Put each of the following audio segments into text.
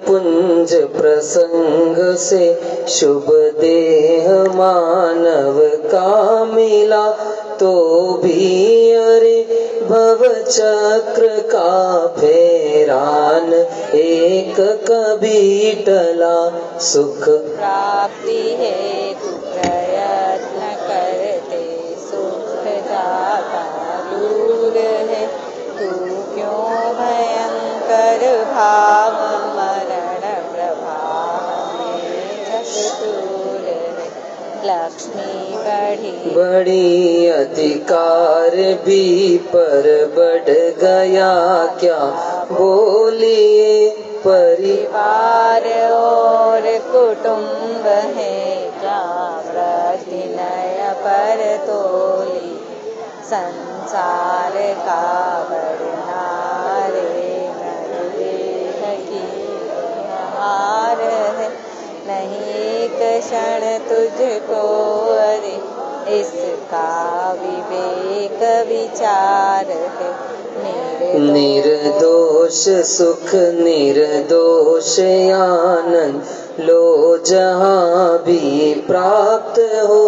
पुंज प्रसंग से शुभ देह मानव का मिला, तो भी अरे भव चक्र का फेरान एक कभी टला। सुख प्राप्ति हेतु प्रयत्न करते सुख जाता दूर है। तू क्यों भयंकर भाव मरण प्रभाव में चतुर है। लक्ष्मी बड़ी अधिकार भी पर बढ़ गया क्या बोलिए। परिवार और कुटुंब है क्या प्रतिनय पर तोली। संसार का बढ़ना रे मृदेह की हार है। नहीं एक क्षण तुझको अरे इसका विवेक विचार है। निर्दोष सुख निर्दोष आनंद लो जहाँ भी प्राप्त हो।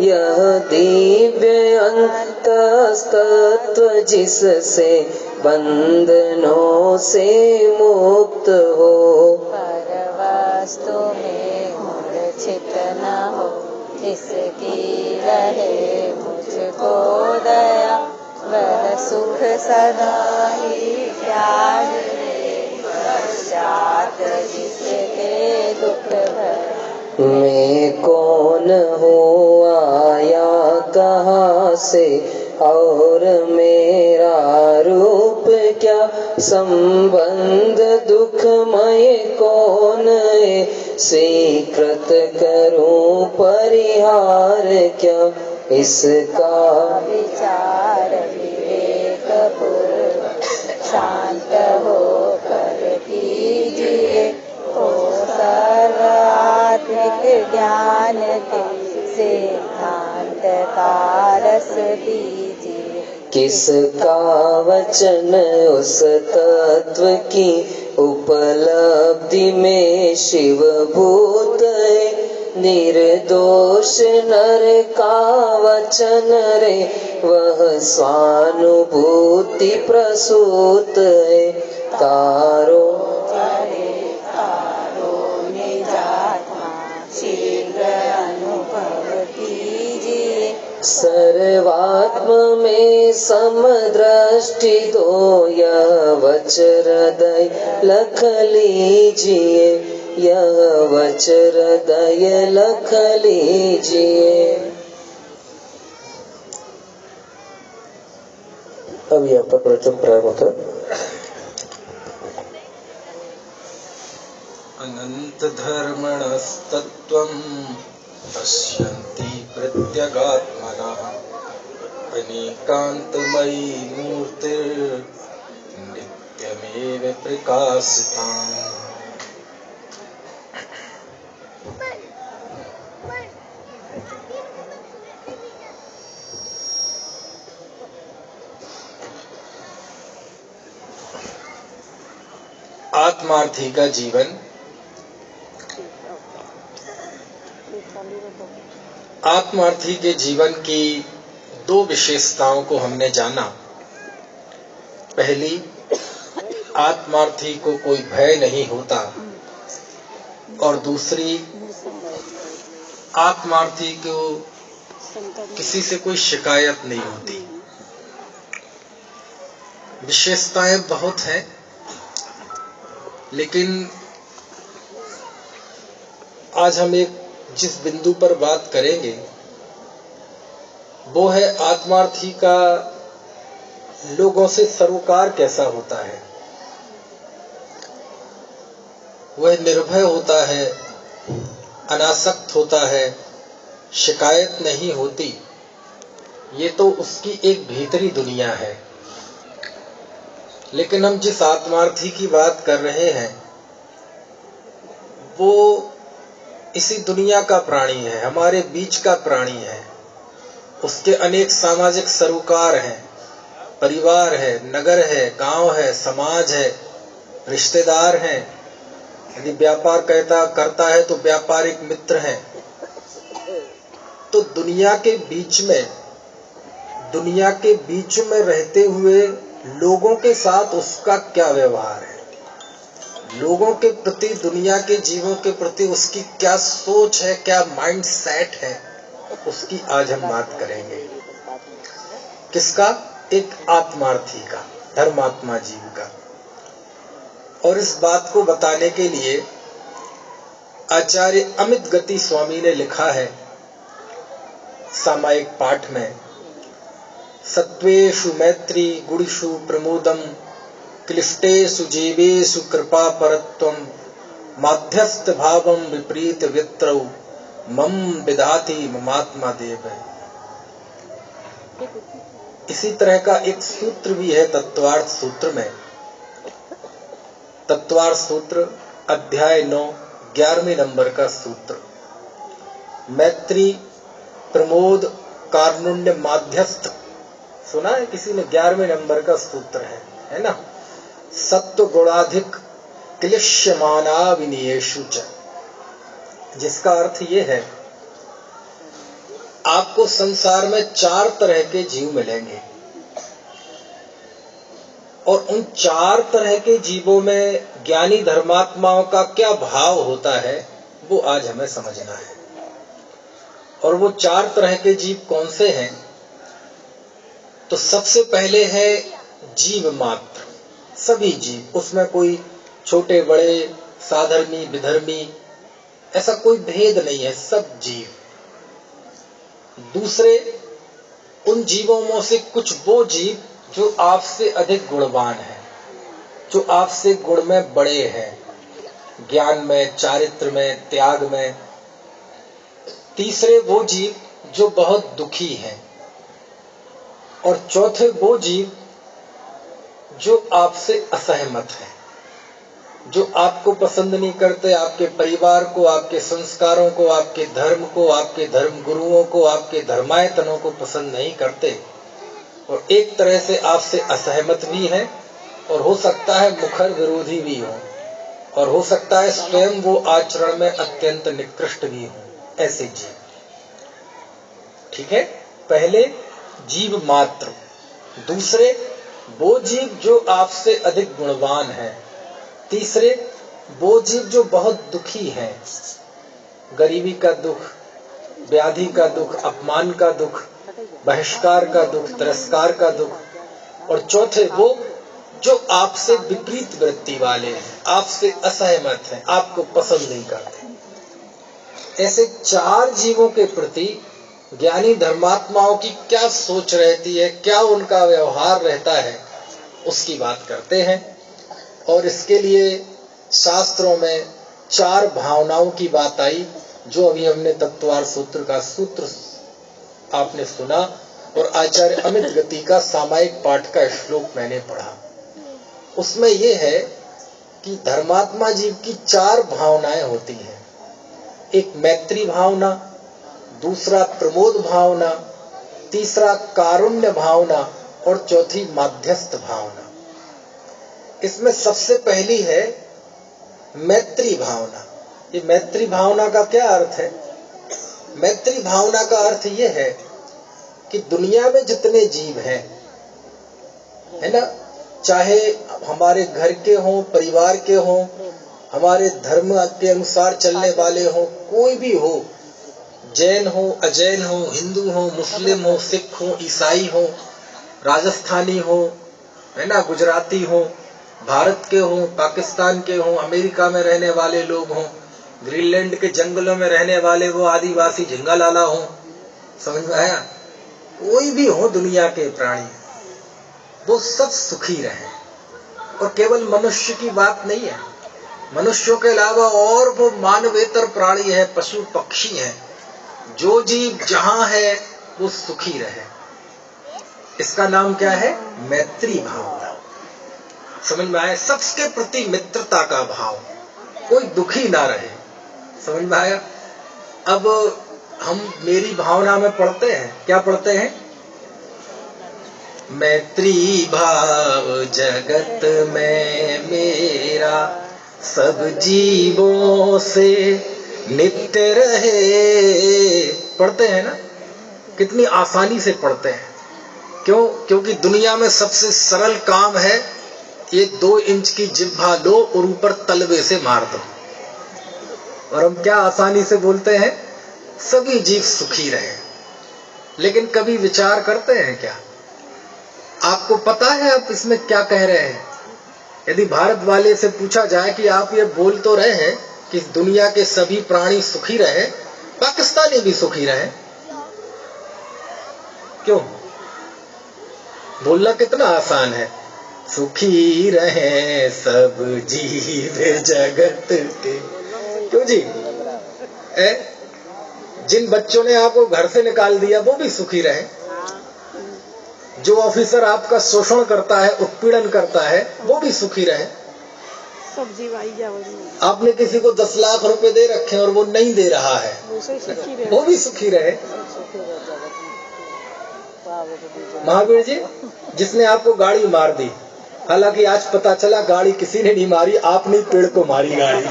यह दिव्य अंतस्तत्व जिससे बंधनों से मुक्त हो। पर वस्तु में मूर्छित न हो, इसकी रहे मुझको दया। वह सुख सदा ही प्यार रे पश्चात जिसके दुख भर। मैं कौन हूँ आया कहाँ से और मेरा रूप क्या। संबंध दुखमय कौन है, स्वीकृत करूं परिहार क्या। इसका विचार विवेक पूर्वक शांत होकर कीजिए। हो सर्व आत्मिक ज्ञान के सिद्धांत का रस दीजिए। किसका वचन उस तत्व की उपलब्धि में शिव भूत है। निर्दोष नर का वचन रे वह स्वानुभूति प्रसूत है। तारो निजात्मा शीघ्र अनुभव कीजिए। सर्वात्म में समदृष्टि दो, यह वचर हृदय लख लीजिए। यह वचर हृदय लख लीजिए। अब यहाँ पर प्रचुर प्रारंभ होता है। अनंत धर्मणस्तत्त्वं पश्यन्ति प्रत्यगात्मनः। अनेकान्तमयी मूर्तिर् नित्यमेव प्रकाशिताम्। आत्मार्थी का जीवन आत्मार्थी के जीवन की दो विशेषताओं को हमने जाना। पहली, आत्मार्थी को कोई भय नहीं होता, और दूसरी, आत्मार्थी को किसी से कोई शिकायत नहीं होती। विशेषताएं बहुत हैं, लेकिन आज हम एक जिस बिंदु पर बात करेंगे वो है आत्मार्थी का लोगों से सरोकार कैसा होता है। वह निर्भय होता है, अनासक्त होता है, शिकायत नहीं होती। ये तो उसकी एक भीतरी दुनिया है। लेकिन हम जिस आत्मार्थी की बात कर रहे हैं वो इसी दुनिया का प्राणी है, हमारे बीच का प्राणी है। उसके अनेक सामाजिक सरोकार हैं, परिवार है, नगर है, गांव है, समाज है, रिश्तेदार हैं, यदि व्यापार करता है तो व्यापारिक मित्र हैं। तो दुनिया के बीच में रहते हुए लोगों के साथ उसका क्या व्यवहार है, लोगों के प्रति, दुनिया के जीवों के प्रति उसकी क्या सोच है, क्या माइंड सेट है, उसकी आज हम बात करेंगे। किसका? एक आत्मार्थी का, धर्मात्मा जीव का। और इस बात को बताने के लिए आचार्य अमित गति स्वामी ने लिखा है सामायिक पाठ में, सत्वेषु मैत्री गुणेषु प्रमोदम क्लिष्टेषु जीवेषु कृपा परत्वम माध्यस्थ भावम विपरीत वित्रौ मम विधाति ममात्मा देव। इसी तरह का एक सूत्र भी है तत्वार्थ सूत्र में। तत्वार्थ सूत्र अध्याय 9 11वें नंबर का सूत्र। मैत्री प्रमोद कारुण्य माध्यस्थ, सुना है किसी ने? 11वें नंबर का सूत्र है ना। सत्व गुणाधिक क्लिश्यमाना विनियेषु च, जिसका अर्थ ये है आपको संसार में 4 तरह के जीव मिलेंगे और उन 4 तरह के जीवों में ज्ञानी धर्मात्माओं का क्या भाव होता है वो आज हमें समझना है। और वो 4 तरह के जीव कौन से हैं? तो सबसे पहले है जीव मात्र, सभी जीव, उसमें कोई छोटे बड़े, साधर्मी विधर्मी, ऐसा कोई भेद नहीं है, सब जीव। दूसरे, उन जीवों में से कुछ वो जीव जो आपसे अधिक गुणवान हैं, जो आपसे गुण में बड़े हैं, ज्ञान में, चारित्र में, त्याग में। तीसरे, वो जीव जो बहुत दुखी हैं। और चौथे, वो जीव जो आपसे असहमत है, जो आपको पसंद नहीं करते, आपके परिवार को, आपके संस्कारों को, आपके धर्म को, आपके धर्म गुरुओं को, आपके धर्मायतनों को पसंद नहीं करते और एक तरह से आपसे असहमत भी हैं और हो सकता है मुखर विरोधी भी हो और हो सकता है स्वयं वो आचरण में अत्यंत निकृष्ट भी हो, ऐसे जीव। ठीक है, पहले जीव मात्र। दूसरे, वो जीव जो आपसे अधिक गुणवान है। तीसरे, वो जीव जो बहुत दुखी हैं, गरीबी का दुख, व्याधि का दुख, अपमान का दुख, बहिष्कार का दुख, तिरस्कार का दुख। और चौथे, वो जो आपसे विपरीत वृत्ति वाले हैं, आपसे असहमत हैं, आपको पसंद नहीं करते। ऐसे 4 जीवों के प्रति ज्ञानी धर्मात्माओं की क्या सोच रहती है, क्या उनका व्यवहार रहता है, उसकी बात करते हैं। और इसके लिए शास्त्रों में 4 भावनाओं की बात आई, जो अभी हमने तत्वार्थ सूत्र का सूत्र आपने सुना और आचार्य अमित गति का सामायिक पाठ का श्लोक मैंने पढ़ा। उसमें यह है कि धर्मात्मा जीव की 4 भावनाएं होती हैं। एक मैत्री भावना, दूसरा प्रमोद भावना, तीसरा कारुण्य भावना और चौथी माध्यस्थ भावना। इसमें सबसे पहली है मैत्री भावना। ये मैत्री भावना का क्या अर्थ है? मैत्री भावना का अर्थ ये है कि दुनिया में जितने जीव हैं, है ना, चाहे हमारे घर के हों, परिवार के हों, हमारे धर्म के अनुसार चलने वाले हों, कोई भी हो, जैन हो, अजैन हो, हिंदू हो, मुस्लिम हो, सिख हो, ईसाई हो, राजस्थानी हो, है ना, गुजराती हो, भारत के हो, पाकिस्तान के हो, अमेरिका में रहने वाले लोग हों, ग्रीनलैंड के जंगलों में रहने वाले वो आदिवासी झिंगा लाला हो, समझ में आया? कोई भी हो दुनिया के प्राणी, वो सब सुखी रहे। और केवल मनुष्य की बात नहीं है, मनुष्यों के अलावा और वो मानवेतर प्राणी है, पशु पक्षी है, जो जीव जहां है वो सुखी रहे। इसका नाम क्या है? मैत्री भावना। समझ में आया? सबके प्रति मित्रता का भाव, कोई दुखी ना रहे। समझ में आया? अब हम मेरी भावना में पढ़ते हैं, क्या पढ़ते हैं? मैत्री भाव जगत में मेरा सब जीवों से नित्य रहे। पढ़ते हैं ना, कितनी आसानी से पढ़ते हैं। क्यों? क्योंकि दुनिया में सबसे सरल काम है ये 2 इंच की जिह्वा लो और ऊपर तलवे से मार दो। और हम क्या आसानी से बोलते हैं, सभी जीव सुखी रहे। लेकिन कभी विचार करते हैं क्या? आपको पता है आप इसमें क्या कह रहे हैं? यदि भारत वाले से पूछा जाए कि आप ये बोल तो रहे हैं कि दुनिया के सभी प्राणी सुखी रहे, पाकिस्तानी भी सुखी रहे, क्यों? बोलना कितना आसान है, सुखी रहे सब जीव जगत के। क्यों जी? जिन बच्चों ने आपको घर से निकाल दिया वो भी सुखी रहे। जो ऑफिसर आपका शोषण करता है, उत्पीड़न करता है, वो भी सुखी रहे। आपने किसी को 10 लाख रुपए दे रखे और वो नहीं दे रहा है, वो भी सुखी रहे। महावीर जी, जिसने आपको गाड़ी मार दी, हालांकि आज पता चला गाड़ी किसी ने नहीं मारी, आपने पेड़ को मारी गाड़ी।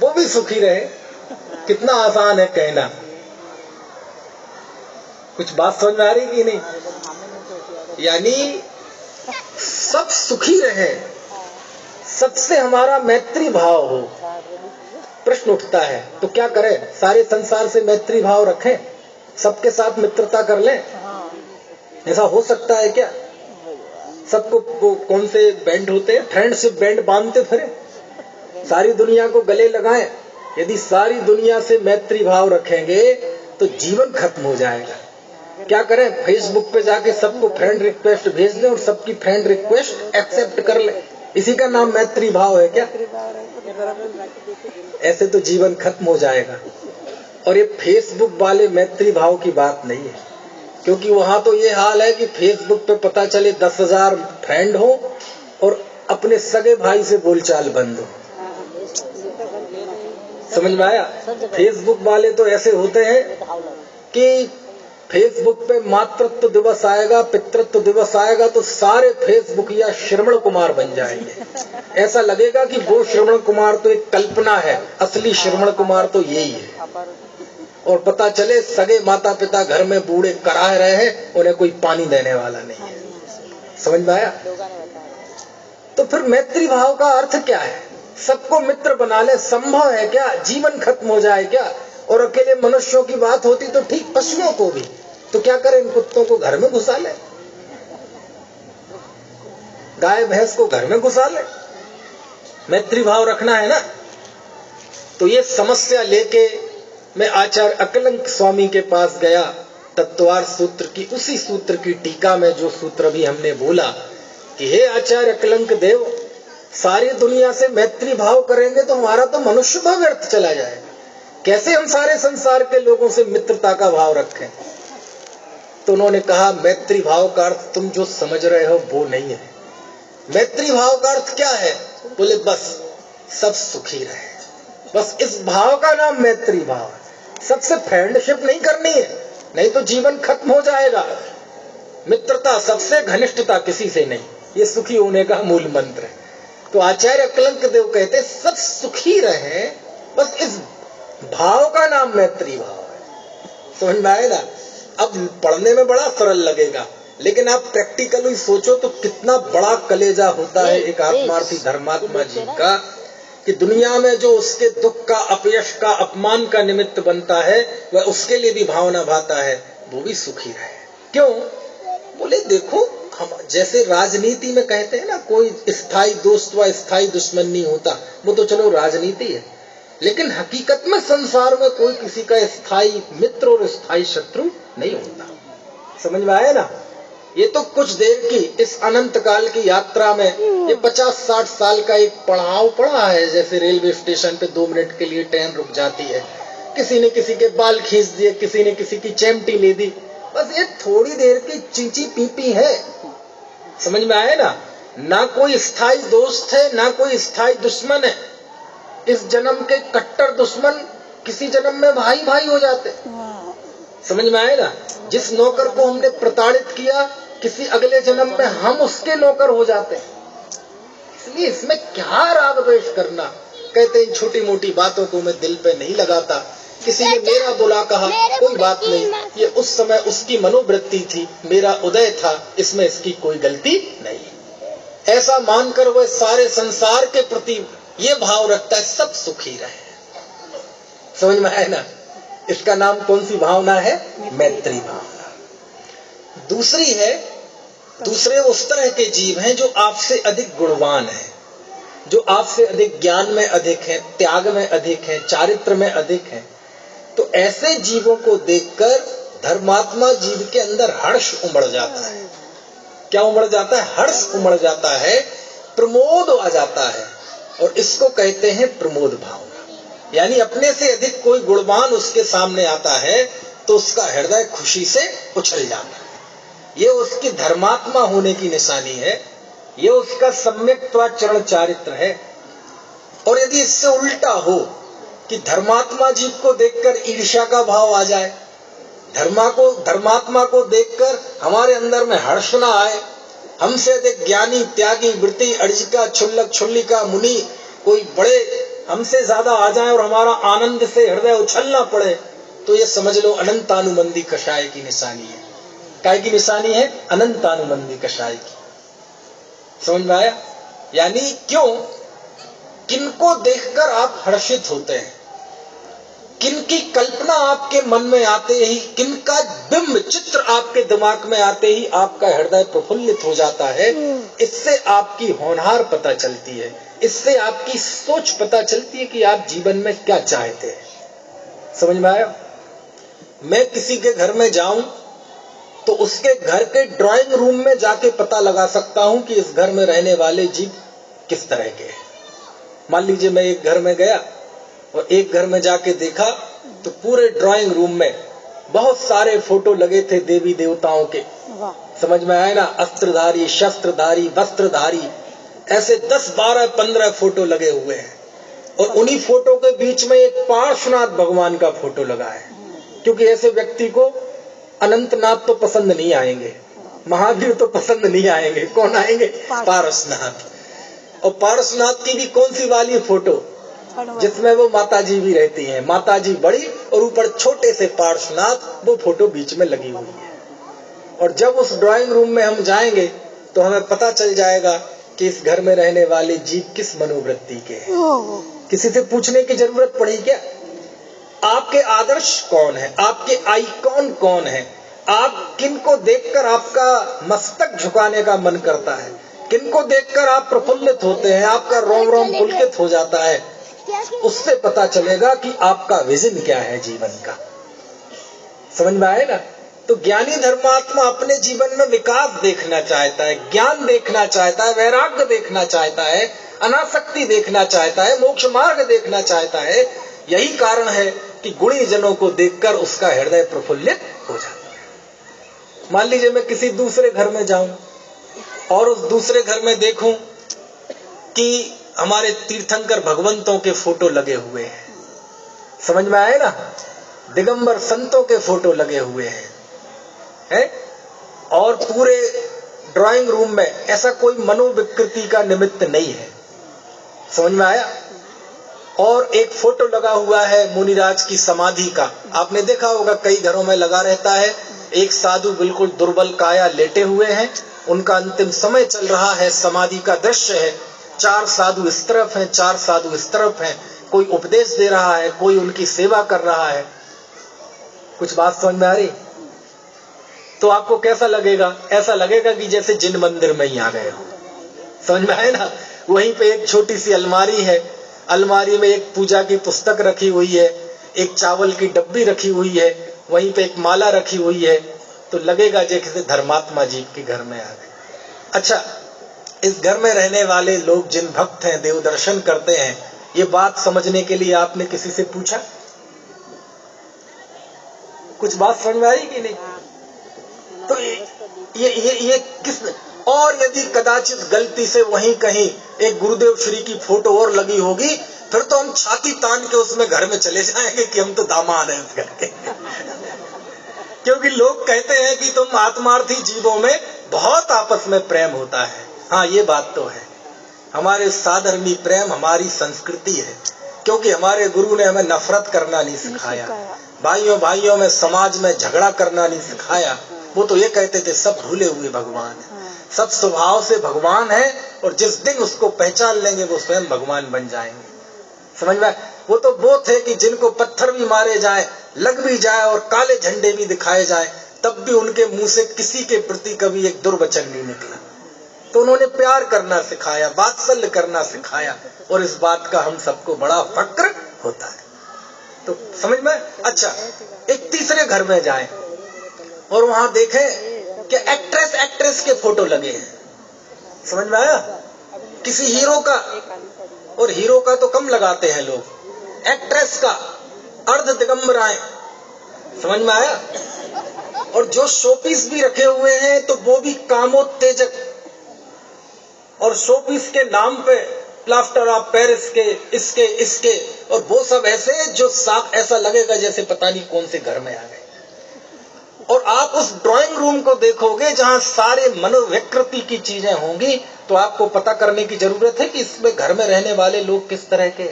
वो भी सुखी रहे। कितना आसान है कहना। कुछ बात समझ में आ रही कि नहीं? यानी सब सुखी रहे, सबसे हमारा मैत्री भाव हो। प्रश्न उठता है तो क्या करें? सारे संसार से मैत्री भाव रखें, सबके साथ मित्रता कर लें? ऐसा हो सकता है क्या? सबको कौन से बैंड होते हैं, फ्रेंडशिप बैंड बांधते फिरे, सारी दुनिया को गले लगाएं? यदि सारी दुनिया से मैत्री भाव रखेंगे तो जीवन खत्म हो जाएगा। क्या करें? फेसबुक पे जाके सबको फ्रेंड रिक्वेस्ट भेज दें और सबकी फ्रेंड रिक्वेस्ट एक्सेप्ट कर लें। इसी का नाम मैत्री भाव है क्या? ऐसे तो जीवन खत्म हो जाएगा। और ये फेसबुक वाले मैत्री भाव की बात नहीं है, क्योंकि वहां तो ये हाल है कि फेसबुक पे पता चले 10,000 फ्रेंड हो और अपने सगे भाई से बोलचाल बंद हो। समझ में आया? फेसबुक वाले तो ऐसे होते हैं कि फेसबुक पे मातृत्व दिवस आएगा, पितृत्व दिवस आएगा तो सारे फेसबुक या श्रवण कुमार बन जाएंगे। ऐसा लगेगा कि वो श्रवण कुमार तो एक कल्पना है, असली श्रवण कुमार तो यही है। और पता चले सगे माता पिता घर में बूढ़े कराह रहे हैं, उन्हें कोई पानी देने वाला नहीं है। समझ में आया? तो फिर मैत्री भाव का अर्थ क्या है? सबको मित्र बना ले, संभव है क्या? जीवन खत्म हो जाए क्या? और अकेले मनुष्यों की बात होती तो ठीक, पशुओं को भी। तो क्या करें? इन कुत्तों को घर में घुसा ले, गाय भैंस को घर में घुसा ले। मैत्री भाव रखना है ना। तो ये समस्या लेके मैं आचार्य अकलंक स्वामी के पास गया। तत्वार सूत्र की, उसी सूत्र की टीका में जो सूत्र भी हमने बोला कि हे आचार्य अकलंक देव, सारी दुनिया से मैत्री भाव करेंगे तो हमारा तो मनुष्य भाव व्यर्थ चला जाएगा। कैसे हम सारे संसार के लोगों से मित्रता का भाव रखें? तो उन्होंने कहा, मैत्री भाव का अर्थ तुम जो समझ रहे हो वो नहीं है। मैत्री भाव का अर्थ क्या है? बोले बस सब सुखी रहे, बस इस भाव का नाम मैत्री भाव है। सबसे फ्रेंडशिप नहीं करनी है, नहीं तो जीवन खत्म हो जाएगा। मित्रता सबसे, घनिष्ठता किसी से नहीं। ये सुखी होने का मूल मंत्र है। तो आचार्य अकलंक देव कहते सब सुखी रहे, बस इस भाव का नाम मैत्री भाव है। समझ में आएगा? अब पढ़ने में बड़ा सरल लगेगा, लेकिन आप प्रैक्टिकली सोचो तो कितना बड़ा कलेजा होता है एक आत्मार्थी धर्मात्मा जी का, कि दुनिया में जो उसके दुख का, अपयश का, अपमान का निमित्त बनता है, वह उसके लिए भी भावना भाता है, वो भी सुखी रहे। क्यों? बोले देखो, हम जैसे राजनीति में कहते हैं ना, कोई स्थायी दोस्त व स्थायी दुश्मन नहीं होता, वो तो चलो राजनीति है, लेकिन हकीकत में संसार में कोई किसी का स्थायी मित्र और स्थायी शत्रु नहीं होता। समझ में आया ना? ये तो कुछ देर की इस अनंत काल की यात्रा में ये 50-60 साल का एक पड़ाव पड़ा है। जैसे रेलवे स्टेशन पे 2 मिनट के लिए ट्रेन रुक जाती है, किसी ने किसी के बाल खींच दिए, किसी ने किसी की चैमटी ले दी, बस ये थोड़ी देर की चींची पीपी है। समझ में आया ना? ना कोई स्थायी दोस्त है, ना कोई स्थायी दुश्मन है। इस जन्म के कट्टर दुश्मन किसी जन्म में भाई भाई हो जाते। समझ में आए ना? जिस नौकर को हमने प्रताड़ित किया किसी अगले जन्म में हम उसके नौकर हो जाते हैं। इसलिए इसमें क्या राग द्वेष करना। कहते हैं छोटी मोटी बातों को मैं दिल पे नहीं लगाता, किसी ने मेरा बुला कहा कोई बात नहीं, ये उस समय उसकी मनोवृत्ति थी, मेरा उदय था, इसमें इसकी कोई गलती नहीं। ऐसा मानकर वह सारे संसार के प्रति ये भाव रखता है, सब सुखी रहे। समझ में आया ना? इसका नाम कौन सी भावना है? मैत्री भावना। दूसरी है, दूसरे उस तरह के जीव हैं जो आपसे अधिक गुणवान हैं, जो आपसे अधिक ज्ञान में अधिक हैं, त्याग में अधिक हैं, चारित्र में अधिक हैं। तो ऐसे जीवों को देखकर धर्मात्मा जीव के अंदर हर्ष उमड़ जाता है। क्या उमड़ जाता है? हर्ष उमड़ जाता है, प्रमोद आ जाता है, और इसको कहते हैं प्रमोद भावना। यानी अपने से अधिक कोई गुणवान उसके सामने आता है तो उसका हृदय खुशी से उछल जाता है। ये उसकी धर्मात्मा होने की निशानी है, ये उसका सम्यक्त्वाचरण चारित्र है। और यदि इससे उल्टा हो कि धर्मात्मा जीव को देखकर ईर्ष्या का भाव आ जाए, धर्मात्मा को देखकर हमारे अंदर में हर्ष न आए, हमसे अधिक ज्ञानी, त्यागी, वृत्ति, अर्जिका, क्षुल्लक, क्षुल्लिका, मुनि कोई बड़े हमसे ज्यादा आ जाए और हमारा आनंद से हृदय उछलना पड़े, तो ये समझ लो अनंतानुबंधी कषाय की निशानी है। काय की निशानी है? अनंतानुबंधी कषाय की। समझ में आया? यानी क्यों? किनको देखकर आप हर्षित होते हैं, किनकी कल्पना आपके मन में आते ही, किनका बिंब चित्र आपके दिमाग में आते ही आपका हृदय प्रफुल्लित हो जाता है। इससे आपकी होनहार पता चलती है, इससे आपकी सोच पता चलती है कि आप जीवन में क्या चाहते हैं। समझ में आया? मैं किसी के घर में जाऊं तो उसके घर के ड्राइंग रूम में जाके पता लगा सकता हूं कि इस घर में रहने वाले जीव किस तरह के हैं। मान लीजिए मैं एक घर में गया और एक घर में जाके देखा तो पूरे ड्राइंग रूम में बहुत सारे फोटो लगे थे देवी देवताओं के। समझ में आया ना? अस्त्रधारी, शस्त्रधारी, वस्त्रधारी, ऐसे 10, 12, 15 फोटो लगे हुए हैं। और उन्हीं फोटो के बीच में एक पार्श्वनाथ भगवान का फोटो लगा है, क्योंकि ऐसे व्यक्ति को अनंतनाथ तो पसंद नहीं आएंगे, महावीर तो पसंद नहीं आएंगे। कौन आएंगे? पार्श्वनाथ। और पार्श्वनाथ की भी कौन सी वाली फोटो? जिसमें वो माता जी भी रहती हैं, माता जी बड़ी और ऊपर छोटे से पार्श्वनाथ, वो फोटो बीच में लगी हुई है। और जब उस ड्राइंग रूम में हम जाएंगे तो हमें पता चल जाएगा कि इस घर में रहने वाले जीव किस मनोवृत्ति के हैं। किसी से पूछने की जरूरत पड़ी क्या? आपके आदर्श कौन है? आपके आइकॉन कौन है? आप किनको देखकर आपका मस्तक झुकाने का मन करता है, किनको देखकर आप प्रफुल्लित होते हैं, आपका रोम रोम पुलकित हो जाता है, उससे पता चलेगा कि आपका विजन क्या है जीवन का। समझ में आए ना? तो ज्ञानी धर्मात्मा अपने जीवन में विकास देखना चाहता है, ज्ञान देखना चाहता है, वैराग्य देखना चाहता है, अनासक्ति देखना चाहता है, मोक्ष मार्ग देखना चाहता है। यही कारण है कि गुणी जनों को देखकर उसका हृदय प्रफुल्लित हो जाता है। मान लीजिए मैं किसी दूसरे घर में जाऊं और उस दूसरे घर में देखूं कि हमारे तीर्थंकर भगवंतों के फोटो लगे हुए हैं। समझ में आए ना? दिगंबर संतों के फोटो लगे हुए हैं, और पूरे ड्राइंग रूम में ऐसा कोई मनोविकृति का निमित्त नहीं है। समझ में आया? और एक फोटो लगा हुआ है मुनिराज की समाधि का। आपने देखा होगा कई घरों में लगा रहता है। एक साधु बिल्कुल दुर्बल काया लेटे हुए हैं, उनका अंतिम समय चल रहा है, समाधि का दृश्य है। 4 साधु इस तरफ हैं, 4 साधु इस तरफ हैं, कोई उपदेश दे रहा है, कोई उनकी सेवा कर रहा है। कुछ बात समझ में आ रही? तो आपको कैसा लगेगा? ऐसा लगेगा कि जैसे जिन मंदिर में ही आ गए हो। समझ में आए ना? वहीं पे एक छोटी सी अलमारी है, अलमारी में एक पूजा की पुस्तक रखी हुई है, एक चावल की डब्बी रखी हुई है, वहीं पे एक माला रखी हुई है, तो लगेगा जैसे धर्मात्मा जी के घर में आ गए। अच्छा, इस घर में रहने वाले लोग जिन भक्त हैं, देव दर्शन करते हैं, ये बात समझने के लिए आपने किसी से पूछा? कुछ बात समझ में आई कि नहीं? तो ये किस? और यदि कदाचित गलती से वहीं कहीं एक गुरुदेव श्री की फोटो और लगी होगी, फिर तो हम छाती तान के उसमें घर में चले जाएंगे कि हम तो दामाद हैं उस घर के। क्योंकि लोग कहते हैं कि तुम आत्मार्थी जीवों में बहुत आपस में प्रेम होता है। हाँ, ये बात तो है, हमारे साधर्मी प्रेम हमारी संस्कृति है, क्योंकि हमारे गुरु ने हमें नफरत करना नहीं सिखाया, भाइयों भाइयों में समाज में झगड़ा करना नहीं सिखाया। वो तो ये कहते थे सब भूले हुए भगवान है, सब स्वभाव से भगवान है, और जिस दिन उसको पहचान लेंगे वो स्वयं भगवान बन जाएंगे। समझ में? वो तो वो थे कि जिनको पत्थर भी मारे जाए, लग भी जाए और काले झंडे भी दिखाए जाए, तब भी उनके मुंह से किसी के प्रति कभी एक दुर्वचन नहीं निकला। तो उन्होंने प्यार करना सिखाया, वात्सल्य करना सिखाया, और इस बात का हम सबको बड़ा फक्र होता है। तो समझ में? अच्छा, एक तीसरे घर में जाए और वहां देखें कि एक्ट्रेस के फोटो लगे हैं। समझ में आया? किसी हीरो का, और हीरो का तो कम लगाते हैं लोग, एक्ट्रेस का, अर्ध दिगंबराएं। समझ में आया? और जो शोपीस भी रखे हुए हैं तो वो भी कामोत्तेजक, और शोपीस के नाम पे प्लास्टर ऑफ पेरिस के, इसके, और वो सब ऐसे जो साफ ऐसा लगेगा जैसे पता नहीं कौन से घर में आ गए। और आप उस ड्राइंग रूम को देखोगे जहां सारे मनोविकृति की चीजें होंगी, तो आपको पता करने की जरूरत है कि इसमें घर में रहने वाले लोग किस तरह के,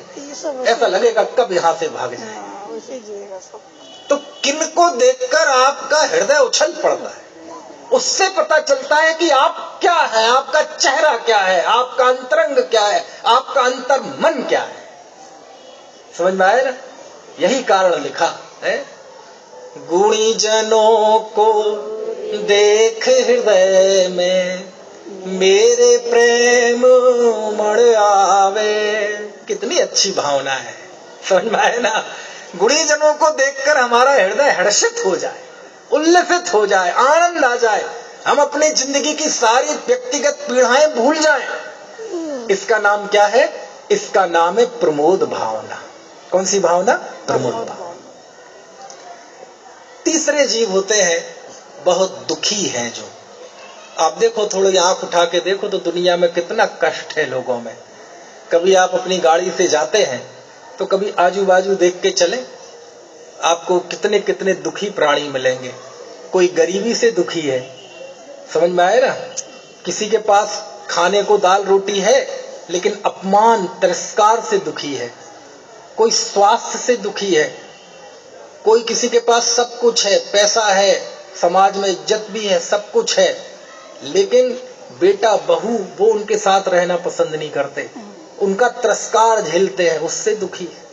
ऐसा लगेगा कब यहाँ से भाग जाए। तो किनको देखकर आपका हृदय उछल पड़ता है, उससे पता चलता है कि आप क्या है, आपका चेहरा क्या है, आपका अंतरंग क्या है, आपका अंतर मन क्या है। समझ में आया ना? यही कारण लिखा है, गुणी जनों को देख हृदय में मेरे प्रेम उमड़ आवे। कितनी अच्छी भावना है। समझ में आए ना? गुणी जनों को देखकर हमारा हृदय हर्षित हो जाए, उल्लसित हो जाए, आनंद आ जाए, हम अपनी जिंदगी की सारी व्यक्तिगत पीड़ाएं भूल जाएं। इसका नाम क्या है? इसका नाम है प्रमोद भावना। कौन सी भावना? प्रमोद भावना। तीसरे जीव होते हैं बहुत दुखी हैं। जो आप देखो, थोड़ी आंख उठा के देखो तो दुनिया में कितना कष्ट है लोगों में। कभी आप अपनी गाड़ी से जाते हैं तो कभी आजू बाजू देख के चलें, आपको कितने कितने दुखी प्राणी मिलेंगे। कोई गरीबी से दुखी है, समझ में आए ना? किसी के पास खाने को दाल रोटी है लेकिन अपमान तिरस्कार से दुखी है। कोई स्वास्थ्य से दुखी है, कोई किसी के पास सब कुछ है, पैसा है, समाज में इज्जत भी है, सब कुछ है, लेकिन बेटा बहू वो उनके साथ रहना पसंद नहीं करते, उनका तिरस्कार झेलते हैं, उससे दुखी है।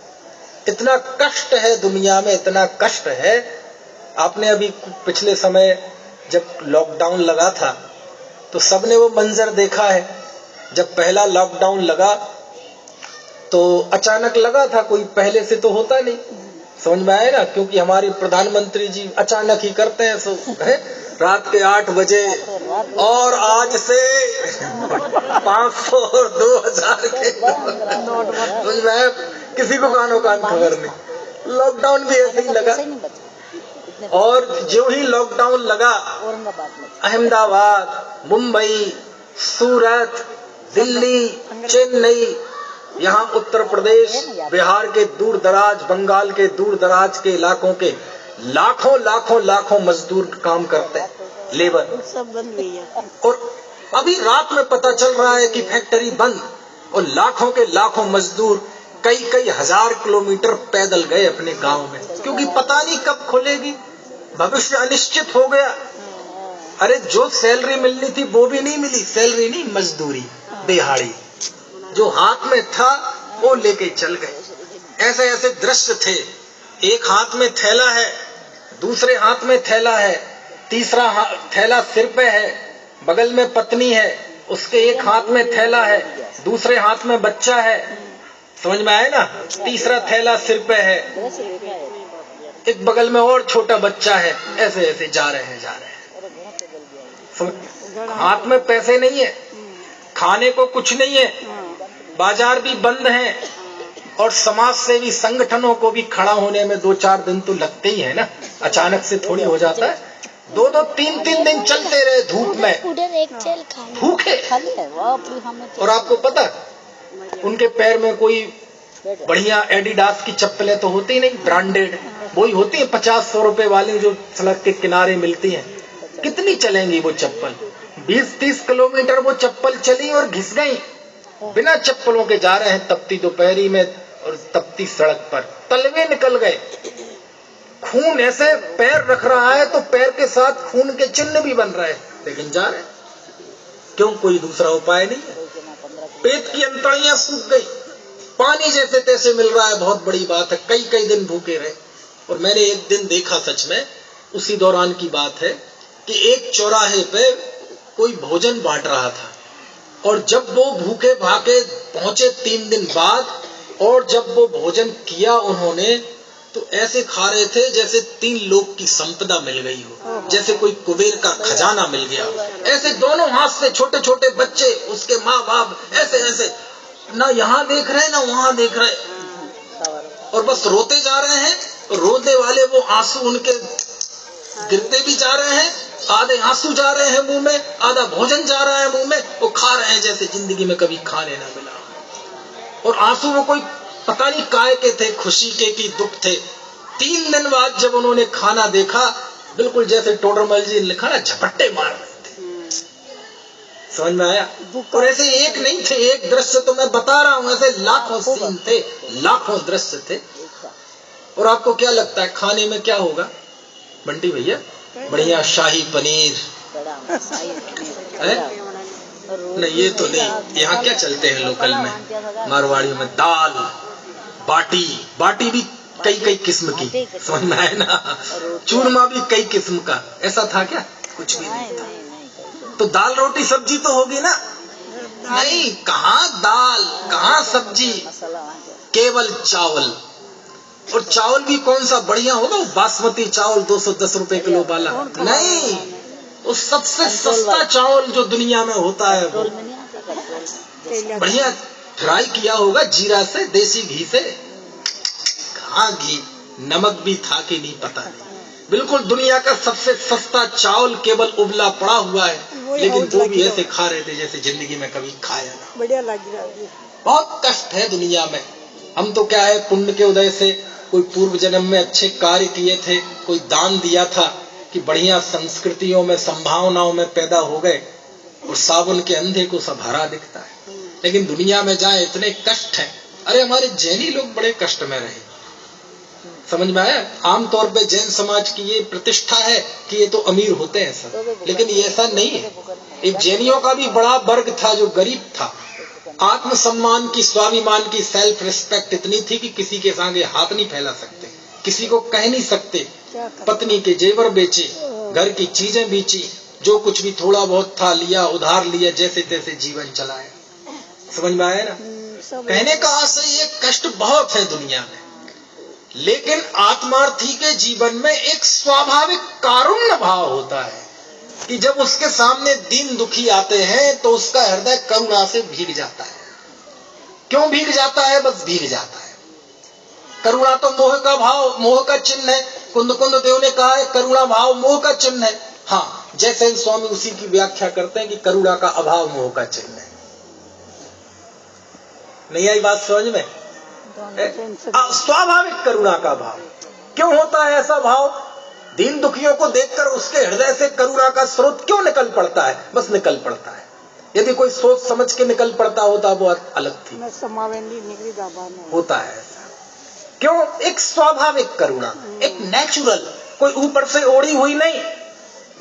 इतना कष्ट है दुनिया में, इतना कष्ट है। आपने अभी पिछले समय जब लॉकडाउन लगा था तो सबने वो मंजर देखा है। जब पहला लॉकडाउन लगा तो अचानक लगा था, कोई पहले से तो होता नहीं। समझ में आए ना? क्योंकि हमारे प्रधानमंत्री जी अचानक ही करते हैं, सो है रात के 8 बजे और आज से 500 और 2000 के समझ में, किसी को कानो कान खबर नहीं। लॉकडाउन भी ऐसे ही लगा, और जो ही लॉकडाउन लगा अहमदाबाद, मुंबई, सूरत, दिल्ली, चेन्नई, यहाँ उत्तर प्रदेश, बिहार के दूर दराज, बंगाल के दूर दराज के इलाकों के लाखों मजदूर काम करते हैं, लेबर सब बंद हुई है। और अभी रात में पता चल रहा है कि फैक्ट्री बंद, और लाखों के लाखों मजदूर कई हजार किलोमीटर पैदल गए अपने गांव में, क्योंकि पता नहीं कब खुलेगी, भविष्य अनिश्चित हो गया। अरे जो सैलरी मिलनी थी वो भी नहीं मिली, सैलरी नहीं, मजदूरी, दिहाड़ी, जो हाथ में था वो लेके चल गए। ऐसे ऐसे दृश्य थे। एक हाथ में थैला है, दूसरे हाथ में थैला है, तीसरा थैला सिर पे है, बगल में पत्नी है, उसके एक हाथ में थैला है, दूसरे हाथ में बच्चा है। समझ में आए ना? तीसरा थैला सिर पे है, एक बगल में और छोटा बच्चा है। ऐसे ऐसे जा रहे हैं। हाथ में पैसे नहीं है, खाने को कुछ नहीं है, बाजार भी बंद है, और समाज सेवी संगठनों को भी खड़ा होने में 2-4 दिन तो लगते ही है ना। अचानक से थोड़ी हो जाता है। 2-2, 3-3 दिन चलते रहे धूप में, भूखे। और आपको पता, उनके पैर में कोई बढ़िया एडिडास की चप्पलें तो होती नहीं, ब्रांडेड, वही होती है 50-100 रुपए वाली जो सड़क के किनारे मिलती हैं। कितनी चलेंगी वो चप्पल? 20-30 किलोमीटर वो चप्पल चली और घिस गई। बिना चप्पलों के जा रहे हैं तपती दोपहरी में और तपती सड़क पर, तलवे निकल गए, खून ऐसे पैर रख रहा है तो पैर के साथ खून के चिन्ह भी बन रहे हैं, लेकिन जा रहे हैं। क्यों? कोई दूसरा उपाय नहीं है। पेट की अंतड़ियां सूख गई, पानी जैसे तैसे मिल रहा है, बहुत बड़ी बात है। कई कई दिन भूखे रहे। और मैंने एक दिन देखा, सच में उसी दौरान की बात है, कि एक चौराहे पे कोई भोजन बांट रहा था, और जब वो भूखे भागे पहुंचे 3 दिन बाद, और जब वो भोजन किया उन्होंने, तो ऐसे खा रहे थे जैसे 3 लोग की संपदा मिल गई हो, जैसे कोई कुबेर का खजाना मिल गया। ऐसे दोनों हाथ से छोटे छोटे बच्चे, उसके माँ बाप ऐसे ऐसे, ना यहाँ देख रहे ना वहां देख रहे, और बस रोते जा रहे हैं। रोने वाले वो आंसू उनके गिरते भी जा रहे हैं, आधे आंसू जा रहे हैं मुंह में, आधा भोजन जा रहा है मुंह में, वो खा रहे हैं जैसे जिंदगी में कभी खाने ना मिला। और आंसू वो कोई पता नहीं काय के थे, खुशी के कि दुख थे। 3 दिन बाद जब उन्होंने खाना देखा, बिल्कुल जैसे टोडरमल जी ने लिखा ना, झपट्टे मार रहे थे। समझ में आया? और ऐसे एक नहीं थे, एक दृश्य तो मैं बता रहा हूं, ऐसे लाखों सीन थे, लाखों दृश्य थे। और आपको क्या लगता है खाने में क्या होगा बंटी भैया? बढ़िया शाही पनीर है? नहीं, ये तो नहीं। यहाँ क्या चलते हैं लोकल में, मारवाड़ी में दाल बाटी, बाटी भी कई कई किस्म की, समझ में आए ना? चूरमा भी कई किस्म का। ऐसा था क्या? कुछ भी नहीं था। तो दाल रोटी सब्जी तो होगी ना? नहीं, कहाँ दाल, कहाँ सब्जी, केवल चावल। और चावल भी कौन सा बढ़िया होगा? बासमती चावल 210 रुपए किलो वाला नहीं, वो सबसे सस्ता चावल जो दुनिया में होता है, वो बढ़िया फ्राई किया होगा जीरा से, देसी घी से। कहाँ घी, नमक भी था कि नहीं पता नहीं। बिल्कुल दुनिया का सबसे सस्ता चावल केवल उबला पड़ा हुआ है, लेकिन वो भी ऐसे खा रहे थे जैसे जिंदगी में कभी खाया ना। बढ़िया लग रहा है। बहुत कष्ट है दुनिया में। हम तो क्या है, पुण्य के उदय से कोई पूर्व जन्म में अच्छे कार्य किए थे, कोई दान दिया था, कि बढ़िया संस्कृतियों में, संभावनाओं में पैदा हो गए, और साबुन के अंधे को सब हरा दिखता है। लेकिन दुनिया में जाए इतने कष्ट हैं। अरे हमारे जैनी लोग बड़े कष्ट में रहे, समझ में आया? आमतौर पे जैन समाज की ये प्रतिष्ठा है कि ये तो अमीर होते हैं सब, लेकिन ये ऐसा नहीं है। एक जैनियों का भी बड़ा वर्ग था जो गरीब था। आत्मसम्मान की, स्वाभिमान की, सेल्फ रिस्पेक्ट इतनी थी कि किसी के आगे हाथ नहीं फैला सकते, किसी को कह नहीं सकते। पत्नी के जेवर बेचे, घर की चीजें बेची, जो कुछ भी थोड़ा बहुत था लिया, उधार लिया, जैसे तैसे जीवन चलाया। समझ में आया ना? कहने का आशय ये कष्ट बहुत है दुनिया में, लेकिन आत्मार्थी के जीवन में एक स्वाभाविक कारुण्य भाव होता है कि जब उसके सामने दीन दुखी आते हैं तो उसका हृदय करुणा से भीग जाता है। क्यों भीग जाता है? बस भीग जाता है। करुणा तो मोह का भाव, मोह का चिन्ह है। कुंद देव ने कहा है करुणा भाव मोह का चिन्ह है। हाँ, जैसे स्वामी उसी की व्याख्या करते हैं कि करुणा का अभाव मोह का चिन्ह है। नहीं आई बात समझ में? स्वाभाविक करुणा का भाव। क्यों होता है ऐसा भाव? दीन दुखियों को देखकर उसके हृदय से करुणा का स्रोत क्यों निकल पड़ता है? बस निकल पड़ता है। यदि कोई सोच समझ के निकल पड़ता होता वो अलग थी। होता है ऐसा। क्यों? एक स्वाभाविक करुणा, एक नेचुरल, कोई ऊपर से ओढ़ी हुई नहीं।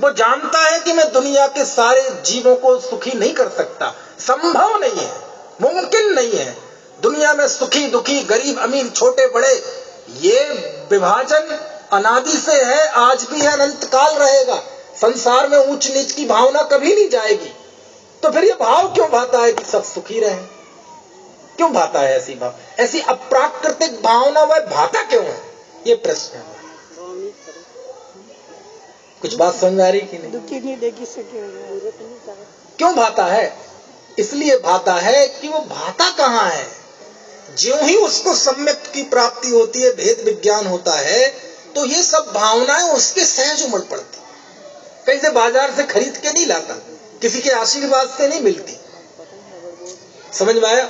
वो जानता है कि मैं दुनिया के सारे जीवों को सुखी नहीं कर सकता, संभव नहीं है, मुमकिन नहीं है। दुनिया में सुखी दुखी, गरीब अमीर, छोटे बड़े, ये विभाजन अनादि से है, आज भी है, अनंत काल रहेगा। संसार में ऊंच नीच की भावना कभी नहीं जाएगी। तो फिर ये भाव क्यों भाता है कि सब सुखी रहे? क्यों भाता है ऐसी भाव? ऐसी अप्राकृतिक भावना वह भाता क्यों है? ये प्रश्न है। कुछ बात समझ आ रही कि नहीं? दुखी नहीं देखी सके। क्यों भाता है? इसलिए भाता है कि वो भाता कहाँ है। ज्यों ही उसको सम्यक की प्राप्ति होती है, भेद विज्ञान होता है, तो ये सब भावनाएं उसके सहज उमड़ पड़ती। कहीं से बाजार से खरीद के नहीं लाता, किसी के आशीर्वाद से नहीं मिलती। समझ में आया?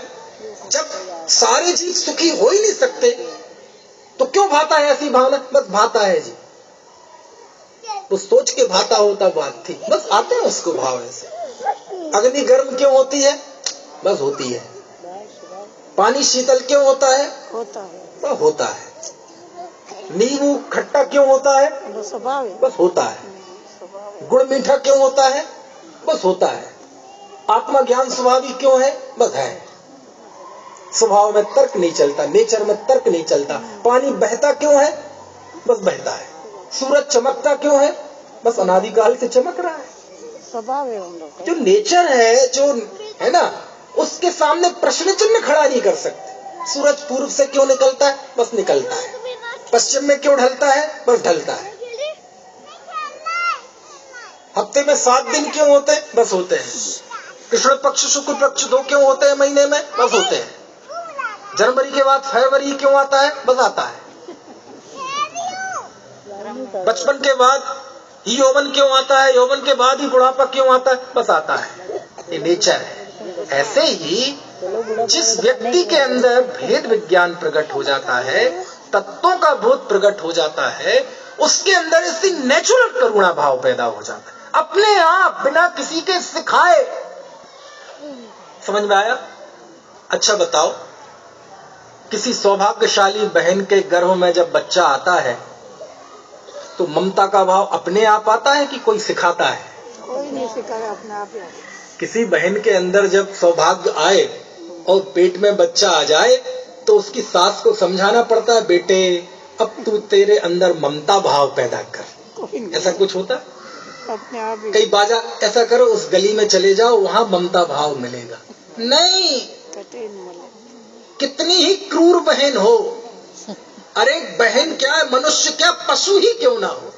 जब सारे जीव सुखी हो ही नहीं सकते तो क्यों भाता है ऐसी भावना? बस भाता है जी, वो सोच के भाता होता बात थी, बस आते हैं उसको भाव ऐसे। अग्नि गर्म क्यों होती है? बस होती है। पानी शीतल क्यों होता है? होता है, बस होता है। नींबू खट्टा क्यों होता है? वो स्वभाव है, बस होता है। स्वभाव है। गुड़ मीठा क्यों होता है? बस होता है। आत्मा ज्ञान स्वभाविक क्यों है? बस है। स्वभाव में तर्क नहीं चलता, नेचर में तर्क नहीं चलता। पानी बहता क्यों है? बस बहता है। सूरज चमकता क्यों है? बस अनादिकाल से चमक रहा है। स्वभाव है उन लोग का। जो नेचर है, जो है ना, उसके सामने प्रश्न चिन्ह खड़ा नहीं कर सकते। सूरज पूर्व से क्यों निकलता है? बस निकलता है। पश्चिम में क्यों ढलता है? बस ढलता है। हफ्ते में 7 दिन क्यों होते हैं? बस होते हैं। कृष्ण पक्ष शुक्ल पक्ष 2 क्यों होते हैं महीने में? बस होते हैं। जनवरी के बाद फरवरी क्यों आता है? बस आता है। बचपन के बाद ही यौवन क्यों आता है? यौवन के बाद ही बुढ़ापा क्यों आता है? बस आता है। ये नेचर है। ऐसे ही जिस व्यक्ति के अंदर भेद विज्ञान प्रकट हो जाता है, तत्वों का बोध प्रकट हो जाता है, उसके अंदर ऐसी नेचुरल करुणा भाव पैदा हो जाता है, अपने आप, बिना किसी के सिखाए। समझ में आया? अच्छा बताओ, किसी सौभाग्यशाली बहन के गर्भ में जब बच्चा आता है तो ममता का भाव अपने आप आता है कि कोई सिखाता है? कोई नहीं सिखाया, अपने आप ही आता है। किसी बहन के अंदर जब सौभाग्य आए और पेट में बच्चा आ जाए तो उसकी सास को समझाना पड़ता है, बेटे अब तू तेरे अंदर ममता भाव पैदा कर। कोई नहीं, ऐसा कुछ होता? अपने आप ही। कई बाजा ऐसा करो, उस गली में चले जाओ, वहां ममता भाव मिलेगा। नहीं, कतई नहीं मिले। कितनी ही क्रूर बहन हो, अरे बहन क्या है, मनुष्य क्या, पशु ही क्यों ना हो,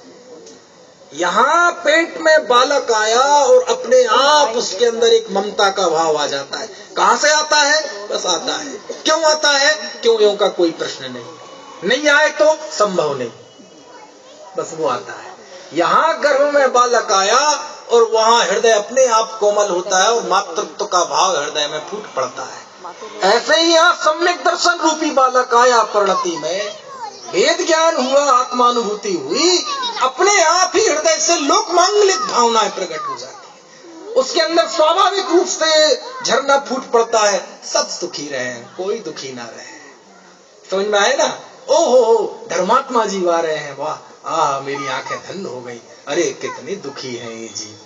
यहाँ पेट में बालक आया और अपने आप उसके अंदर एक ममता का भाव आ जाता है। कहां से आता है? बस आता है। क्यों आता है? क्यों यों का कोई प्रश्न नहीं आए तो संभव नहीं, बस वो आता है। यहाँ गर्भ में बालक आया और वहाँ हृदय अपने आप कोमल होता है और मातृत्व का भाव हृदय में फूट पड़ता है। ऐसे ही यहाँ सम्यक दर्शन रूपी बालक आया परिणति में, वेद ज्ञान हुआ, आत्मानुभूति हुई, अपने आप ही हृदय से लोक मांगलिक भावनाएं प्रकट हो जाती है। उसके अंदर स्वाभाविक रूप से झरना फूट पड़ता है, सब सुखी रहे, कोई दुखी ना रहे। समझ में आए ना? ओहो, धर्मात्मा जीव आ रहे हैं, वाह, मेरी आंखें धन्य हो गई, अरे कितने दुखी हैं ये जीव।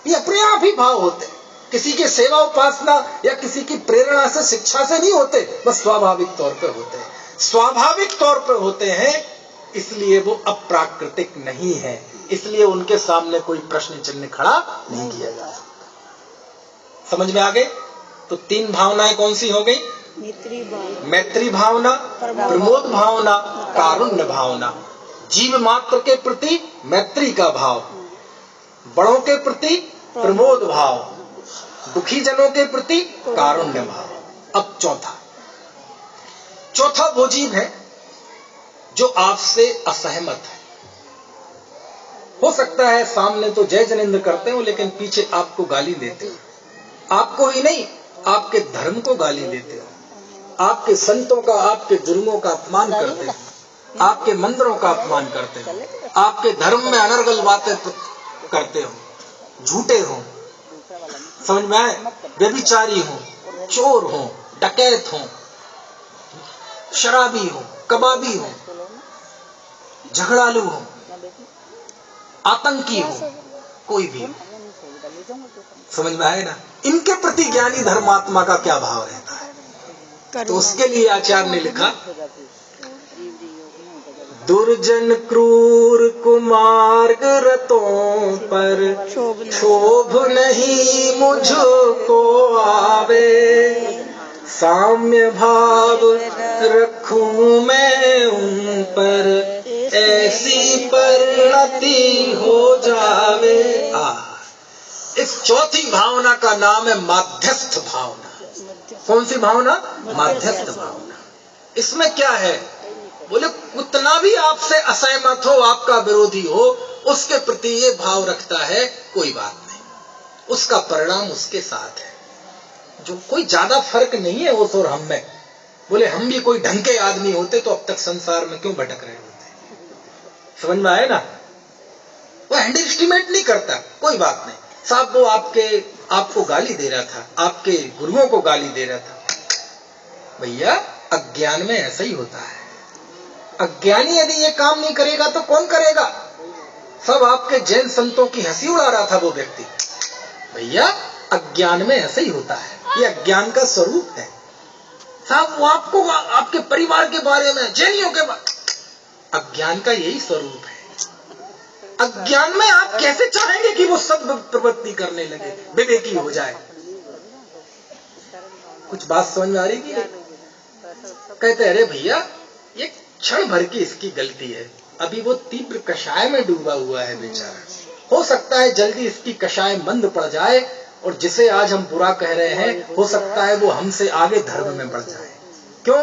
ये अपने आप ही भाव होते, किसी के सेवा उपासना या किसी की प्रेरणा से, शिक्षा से नहीं होते, बस स्वाभाविक तौर पे होते हैं। स्वाभाविक तौर पर होते हैं, इसलिए वो अप्राकृतिक नहीं है, इसलिए उनके सामने कोई प्रश्न चिन्ह खड़ा नहीं किया जा सकता। समझ में आ गए? तो 3 भावनाएं कौन सी हो गई? मैत्री भावना, प्रमोद भावना, कारुण्य भावना। जीव मात्र के प्रति मैत्री का भाव, बड़ों के प्रति प्रमोद भाव, दुखी जनों के प्रति कारुण्य भाव। अब चौथा वो जीव है जो आपसे असहमत है। हो सकता है सामने तो जय जनेंद्र करते हो, लेकिन पीछे आपको गाली देते हो। आपको ही नहीं, आपके धर्म को गाली देते हो, आपके संतों का, आपके गुरुओं का अपमान करते हो, आपके मंदिरों का अपमान करते हो, आपके धर्म में अनर्गल बातें करते हो, झूठे हो, समझ में आए, व्यभिचारी हो, चोर हो, डकैत हो, शराबी हो, कबाबी हो, झगड़ालू हो, आतंकी हो, कोई भी हो। समझ में आए ना? इनके प्रति ज्ञानी धर्मात्मा का क्या भाव रहता है? तो उसके लिए आचार्य ने लिखा, दुर्जन क्रूर कुमार्ग रतों पर क्षोभ नहीं मुझको आवे, साम्य भाव रखूं मैं उन पर, ऐसी परिणति हो जावे। इस चौथी भावना का नाम है माध्यस्थ भावना। कौन सी भावना? माध्यस्थ भावना। इसमें क्या है? बोले उतना भी आपसे असहमत हो, आपका विरोधी हो, उसके प्रति ये भाव रखता है, कोई बात नहीं, उसका परिणाम उसके साथ है। जो कोई ज्यादा फर्क नहीं है उस और हम में। बोले हम भी कोई ढंग के आदमी होते तो अब तक संसार में क्यों भटक रहे होते। समझ में आए ना? वो अंडर एस्टिमेट नहीं करता, कोई बात नहीं साहब, वो आपको गाली दे रहा था, आपके गुरुओं को गाली दे रहा था। भैया अज्ञान में ऐसा ही होता है। अज्ञानी यदि ये काम नहीं करेगा तो कौन करेगा? सब आपके जैन संतों की हंसी उड़ा रहा था वो व्यक्ति। भैया अज्ञान में ऐसा ही होता है, ये अज्ञान का स्वरूप है साहब। वो आपको आपके परिवार के बारे में, जैनियों के अज्ञान का यही स्वरूप है। अज्ञान में आप कैसे चाहेंगे कि वो सद प्रवृत्ति करने लगे, विवेकी हो जाए? कुछ बात समझ में आ रही कि कहते अरे भैया ये क्षण भर की इसकी गलती है, अभी वो तीव्र कषाय में डूबा हुआ है बेचारा, हो सकता है जल्दी इसकी कषाय मंद पड़ जाए और जिसे आज हम बुरा कह रहे हैं हो सकता है वो हमसे आगे धर्म में बढ़ जाए। क्यों?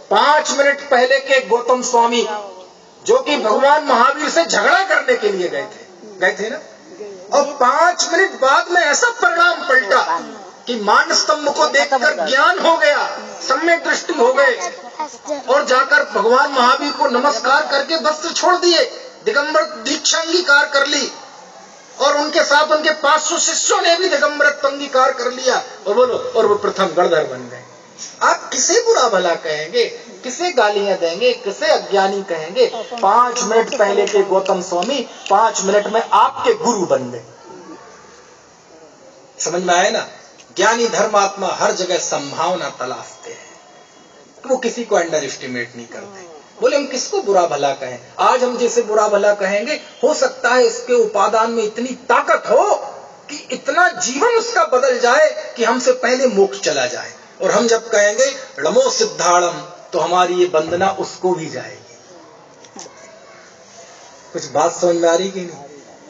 5 मिनट पहले के गौतम स्वामी जो कि भगवान महावीर से झगड़ा करने के लिए गए थे ना, और 5 मिनट बाद में ऐसा परिणाम पलटा कि मान स्तंभ को देखकर ज्ञान हो गया, सम्यक दृष्टि हो गए और जाकर भगवान महावीर को नमस्कार करके वस्त्र छोड़ दिए, दिगंबर दीक्षा अंगीकार कर ली और उनके साथ उनके 500 शिष्यों ने भी दिगंबरत्व अंगीकार कर लिया और बोलो, और वो प्रथम गणधर बन गए। आप किसे बुरा भला कहेंगे, किसे गालियां देंगे, किसे अज्ञानी कहेंगे? 5 मिनट पहले के गौतम स्वामी 5 मिनट में आपके गुरु बन गए। समझ में आए ना? ज्ञानी धर्मात्मा हर जगह संभावना तलाशते हैं, वो किसी को अंडर एस्टिमेट नहीं करते। बोले हम किसको बुरा भला कहें? आज हम जैसे बुरा भला कहेंगे, हो सकता है इसके उपादान में इतनी ताकत हो कि इतना जीवन उसका बदल जाए कि हमसे पहले मोक्ष चला जाए, और हम जब कहेंगे नमो सिद्धाणम तो हमारी ये वंदना उसको भी जाएगी। कुछ बात समझ में आ रही कि नहीं?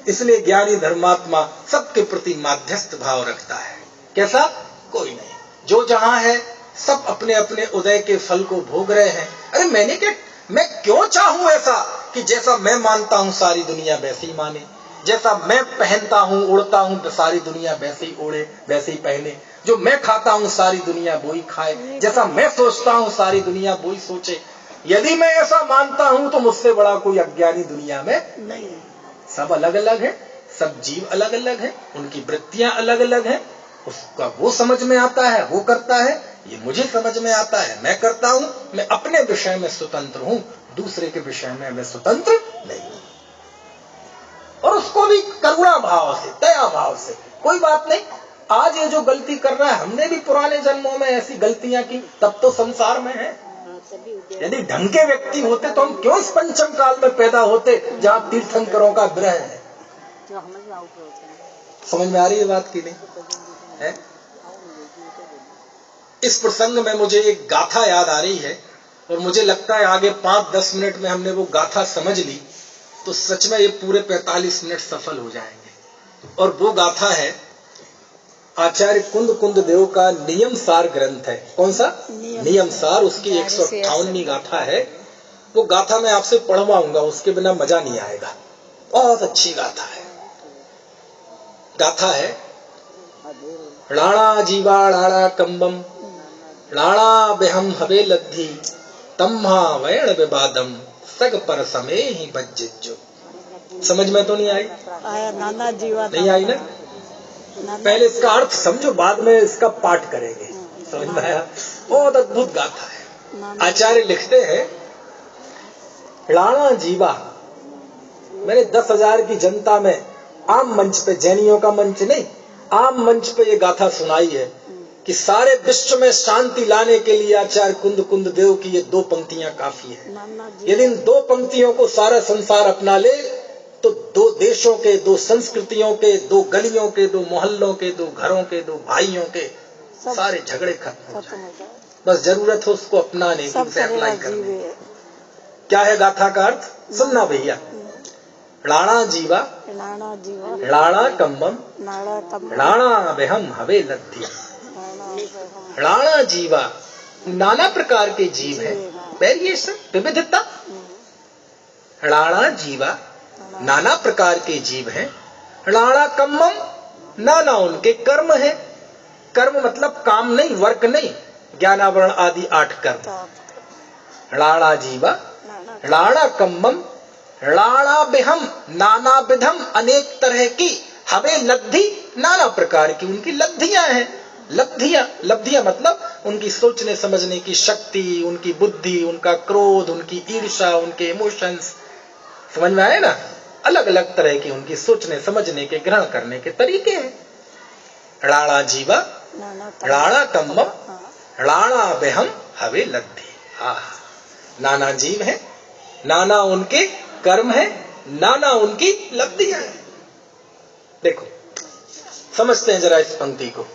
इसलिए ज्ञानी धर्मात्मा सबके प्रति माध्यस्थ भाव रखता है। कैसा? कोई नहीं, जो जहां है सब अपने अपने उदय के फल को भोग रहे हैं। अरे मैं क्यों चाहूं ऐसा कि जैसा मैं मानता हूं सारी दुनिया वैसे ही माने, जैसा मैं पहनता हूं उड़ता हूं तो सारी दुनिया वैसे ही उड़े वैसे ही पहने, जो मैं खाता हूं सारी दुनिया वो ही खाए, जैसा मैं सोचता हूं सारी दुनिया वो ही सोचे। यदि मैं ऐसा मानता हूं तो मुझसे बड़ा कोई अज्ञानी दुनिया में नहीं। सब अलग अलग है, सब जीव अलग अलग है, उनकी वृत्तियां अलग अलग है, उसका वो समझ में आता है वो करता है, ये मुझे समझ में आता है मैं करता हूं। मैं अपने विषय में स्वतंत्र हूं, दूसरे के विषय में मैं स्वतंत्र नहीं हूं। और उसको भी करुणा भाव से, दया भाव से, कोई बात नहीं, आज ये जो गलती कर रहा है हमने भी पुराने जन्मों में ऐसी गलतियां की, तब तो संसार में है। यदि ढंग के व्यक्ति होते तो हम क्यों इस पंचम काल में पैदा होते जहां तीर्थंकरों का विरह है? समझ में आ रही है बात की नहीं है? इस प्रसंग में मुझे एक गाथा याद आ रही है और मुझे लगता है आगे 5-10 मिनट में हमने वो गाथा समझ ली तो सच में ये पूरे 45 मिनट सफल हो जाएंगे। और वो गाथा है आचार्य कुंद देव का नियम सार ग्रंथ है। कौन सा? नियम सार। उसकी 158वीं गाथा है। वो गाथा मैं आपसे पढ़वाऊंगा, उसके बिना मजा नहीं आएगा। बहुत अच्छी गाथा है। गाथा है राणा जीवा राणा कंबम राणा बेहम हवे लद्धी तम्हा वैण विवादम सग पर समय ही बज्जिज्जो। समझ में तो नहीं आई? नाना जीवा नहीं आई ना? पहले इसका अर्थ समझो, बाद में इसका पाठ करेंगे। समझ में आया? बहुत अद्भुत गाथा है। आचार्य लिखते हैं राणा जीवा, मैंने 10,000 की जनता में आम मंच पे, जैनियों का मंच नहीं, आम मंच पे ये गाथा सुनाई है कि सारे विश्व में शांति लाने के लिए आचार्य कुंद देव की ये 2 पंक्तियां काफी है। यदि इन 2 पंक्तियों को सारा संसार अपना ले तो 2 देशों के, 2 संस्कृतियों के, 2 गलियों के, 2 मोहल्लों के, 2 घरों के, 2 भाइयों के सारे झगड़े खत्म हो जाए। बस जरूरत हो उसको अपनाने की, उसे अप्लाई करने। क्या है गाथा का अर्थ? सुनना भैया। राणा जीवा राणा कंबम राणा बेहम हवे लद्धी। राणा जीवा, नाना प्रकार के जीव है, वेरिएशन, विविधता। राणा जीवा, नाना प्रकार के जीव हैं। राणा कम्मम, नाना उनके कर्म है। कर्म मतलब काम नहीं, वर्क नहीं, ज्ञानावरण आदि 8 कर्म। राणा जीवा राणा कम्मम राणा बेहम, नाना विधम, अनेक तरह की हवे लब्धि, नाना प्रकार की उनकी लब्धियां हैं। लब्धियां मतलब उनकी सोचने समझने की शक्ति, उनकी बुद्धि, उनका क्रोध, उनकी ईर्ष्या, उनके इमोशंस, समझ में आए ना? अलग अलग तरह की उनकी सोचने समझने के, ग्रहण करने के तरीके हैं। राणा जीवा राणा कम्बम राणा बेहम हवे लब्धि। नाना जीव है, नाना उनके कर्म है, नाना उनकी लब्धियां हैं। देखो, समझते हैं जरा इस पंक्ति को।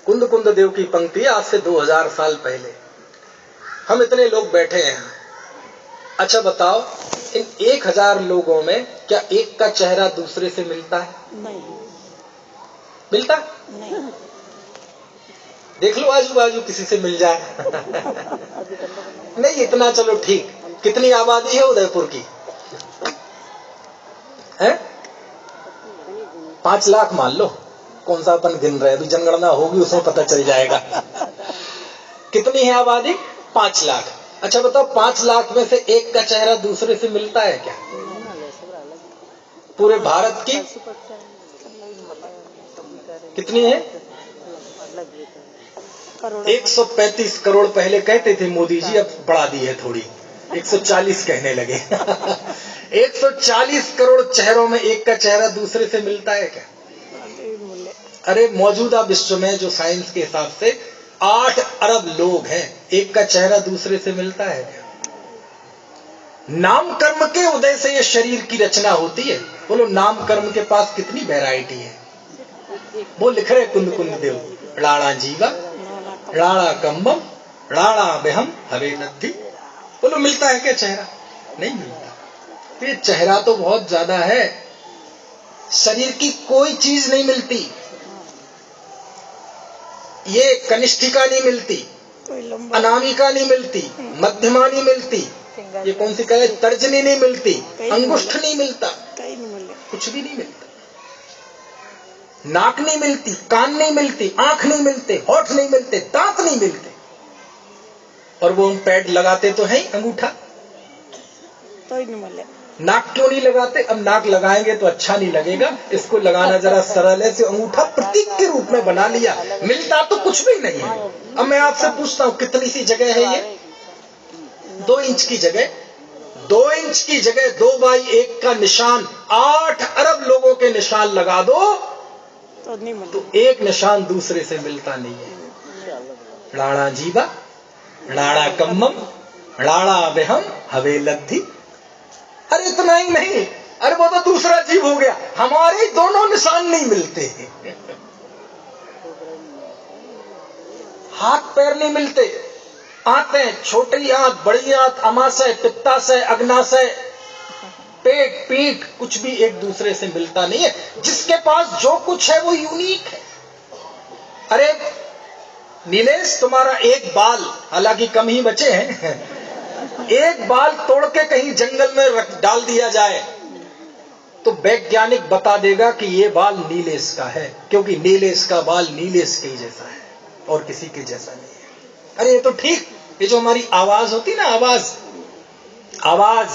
कुंद कुंद देव की पंक्ति आज से 2000 साल पहले। हम इतने लोग बैठे हैं। अच्छा बताओ, इन 1000 लोगों में क्या एक का चेहरा दूसरे से मिलता है? नहीं, मिलता? नहीं। देख लो आजू बाजू किसी से मिल जाए। नहीं, इतना चलो ठीक। कितनी आबादी है उदयपुर की? है 5 लाख मान लो। कौन सा अपन गिन रहे हैं? तो जनगणना होगी, उसमें पता चल जाएगा। कितनी है आबादी? 5 लाख। अच्छा बताओ, 5 लाख में से एक का चेहरा दूसरे से मिलता है क्या? पूरे भारत की कितनी है? 135 करोड़ पहले कहते थे मोदी जी, अब बढ़ा दी है थोड़ी, 140 कहने लगे। 140 करोड़ चेहरों में एक का चेहरा दूसरे से मिलता है क्या? अरे मौजूदा विश्व में जो साइंस के हिसाब से 8 अरब लोग हैं, एक का चेहरा दूसरे से मिलता है क्या? नाम कर्म के उदय से ये शरीर की रचना होती है। बोलो, नाम कर्म के पास कितनी वैरायटी है। वो लिख रहे कुंद कुंद देव, राणा जीवा राणा कम्बम राणा बेहम हवे लब्धि। बोलो, मिलता है क्या चेहरा? नहीं मिलता। ये चेहरा तो बहुत ज्यादा है, शरीर की कोई चीज नहीं मिलती। ये कनिष्ठिका नहीं मिलती, अनामिका नहीं मिलती, मध्यमा नहीं मिलती, ये कौन सी कहे, तर्जनी नहीं मिलती, अंगुष्ठ नहीं मिलता, कुछ भी नहीं मिलता। नाक नहीं मिलती, कान नहीं मिलती, आंख नहीं मिलते, होठ नहीं मिलते, दांत नहीं मिलते। और वो उन पैड लगाते तो है ही, अंगूठा तो ही नहीं मिले। नाक क्यों नहीं लगाते? अब नाक लगाएंगे तो अच्छा नहीं लगेगा, इसको लगाना जरा सरल है। से अंगूठा प्रतीक के रूप में बना लिया, मिलता तो कुछ भी नहीं है। अब मैं आपसे पूछता हूँ, कितनी सी जगह है ये? 2 इंच की जगह, 2 इंच की जगह 2x1 का निशान 8 अरब लोगों के निशान लगा दो तो नहीं मिले, तो एक निशान दूसरे से मिलता नहीं है। राणा जीवा राणा कम्मम राणा बेहम हवे लब्धि। अरे इतना ही नहीं, अरे वो तो दूसरा जीव हो गया, हमारे दोनों निशान नहीं मिलते हैं। हाथ पैर नहीं मिलते, आंतें, छोटी आंत, बड़ी आंत, अमाशय, पित्ताशय, अग्नाशय, पेट, पीठ, कुछ भी एक दूसरे से मिलता नहीं है। जिसके पास जो कुछ है वो यूनिक है। अरे नीलेश, तुम्हारा एक बाल, हालांकि कम ही बचे हैं, एक बाल तोड़ के कहीं जंगल में रख डाल दिया जाए तो वैज्ञानिक बता देगा कि ये बाल नीलेश का है, क्योंकि नीलेश का बाल नीलेश के ही जैसा है और किसी के जैसा नहीं है। अरे ये तो ठीक, ये जो हमारी आवाज होती ना, आवाज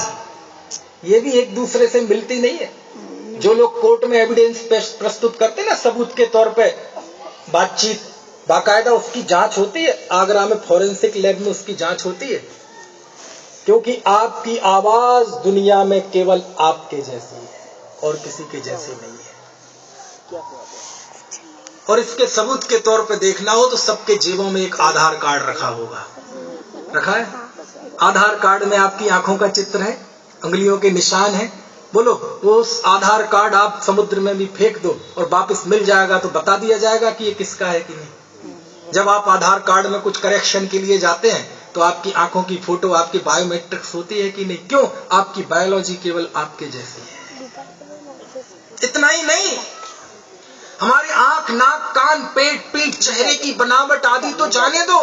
ये भी एक दूसरे से मिलती नहीं है। जो लोग कोर्ट में एविडेंस प्रस्तुत करते हैं ना, सबूत के तौर पे बातचीत, बाकायदा उसकी जांच होती है। आगरा में फॉरेंसिक लैब में उसकी जांच होती है, क्योंकि आपकी आवाज दुनिया में केवल आपके जैसी है और किसी के जैसी नहीं है। और इसके सबूत के तौर पे देखना हो तो सबके जेबों में एक आधार कार्ड रखा होगा। रखा है? आधार कार्ड में आपकी आंखों का चित्र है, उंगलियों के निशान है। बोलो, वो उस आधार कार्ड आप समुद्र में भी फेंक दो और वापस मिल जाएगा तो बता दिया जाएगा कि ये किसका है कि नहीं। जब आप आधार कार्ड में कुछ करेक्शन के लिए जाते हैं तो आपकी आंखों की फोटो, आपकी बायोमेट्रिक्स होती है कि नहीं? क्यों? आपकी बायोलॉजी केवल आपके जैसी है। इतना ही नहीं, हमारी आंख, नाक, कान, पेट, पीठ, चेहरे की बनावट आदि तो जाने दो,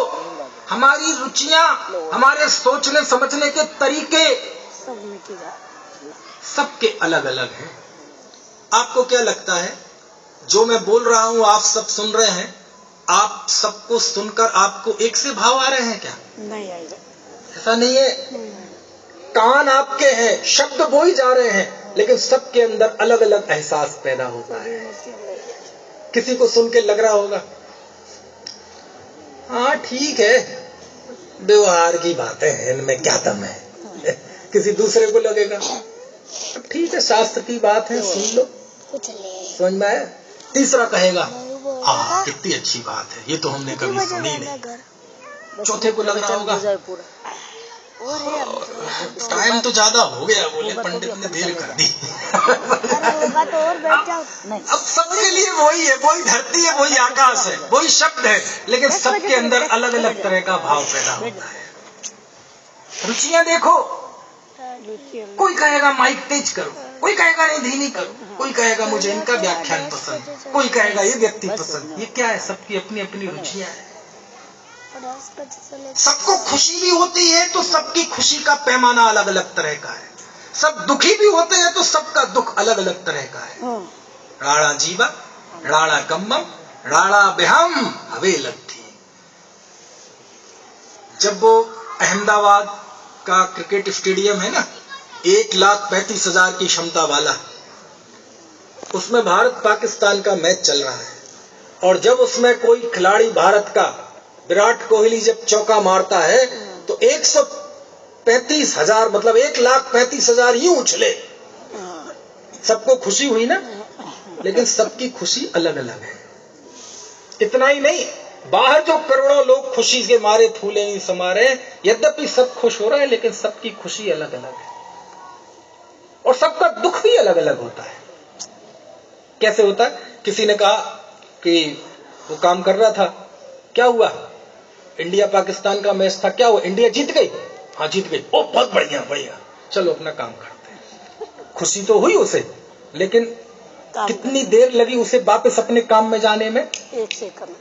हमारी रुचियां, हमारे सोचने समझने के तरीके सबके अलग अलग हैं। आपको क्या लगता है, जो मैं बोल रहा हूं आप सब सुन रहे हैं, आप सबको सुनकर आपको एक से भाव आ रहे हैं क्या? नहीं आएगा। ऐसा नहीं है। कान आपके हैं, शब्द बोई जा रहे हैं, लेकिन सबके अंदर अलग अलग एहसास पैदा होता है। किसी को सुन के लग रहा होगा हाँ ठीक है, व्यवहार की बातें हैं, इनमें क्या दम है। किसी दूसरे को लगेगा ठीक है, शास्त्र की बात है, सुन लो, समझ में आया। तीसरा कहेगा हाँ कितनी अच्छी बात है, ये तो हमने कभी सुनी नहीं। चौथे को लग रहा होगा टाइम तो ज्यादा हो गया, बोले पंडित ने देर कर दी। अब सबके लिए वही है, वही धरती है, वही आकाश है, वही शब्द है, लेकिन सबके अंदर अलग अलग तरह का भाव पैदा होता है। रुचियां देखो, कोई कहेगा माइक तेज करो, कोई कहेगा नहीं धीमी करो, कोई कहेगा मुझे इनका व्याख्यान पसंद, कोई कहेगा ये व्यक्ति पसंद। ये क्या है, सबकी अपनी अपनी रुचियां हैं। सबको खुशी भी होती है तो सबकी खुशी का पैमाना अलग अलग तरह का है। सब दुखी भी होते हैं तो सबका दुख अलग अलग तरह का है। राणा जीवा राणा कम्मम राणा बेहम हवे लट्ठी। जब वो अहमदाबाद का क्रिकेट स्टेडियम है ना, 1,35,000 की क्षमता वाला, उसमें भारत पाकिस्तान का मैच चल रहा है, और जब उसमें कोई खिलाड़ी भारत का विराट कोहली जब चौका मारता है तो 135,000 मतलब 1,35,000 यूं उछले। सबको खुशी हुई ना, लेकिन सबकी खुशी अलग अलग है। इतना ही नहीं, बाहर जो करोड़ों लोग खुशी के मारे फूले नहीं समा रहे, यद्यपि सब खुश हो रहे हैं, लेकिन सबकी खुशी अलग अलग है और सबका दुख भी अलग अलग होता है। कैसे होता है? किसी ने कहा कि वो काम कर रहा था, क्या हुआ, इंडिया पाकिस्तान का मैच था, क्या हुआ, इंडिया जीत गई, हाँ जीत गई, ओ बहुत बढ़िया बढ़िया, चलो अपना काम करते हैं। खुशी तो हुई उसे, लेकिन कितनी देर लगी उसे वापस अपने काम में जाने में? 1 सेकंड,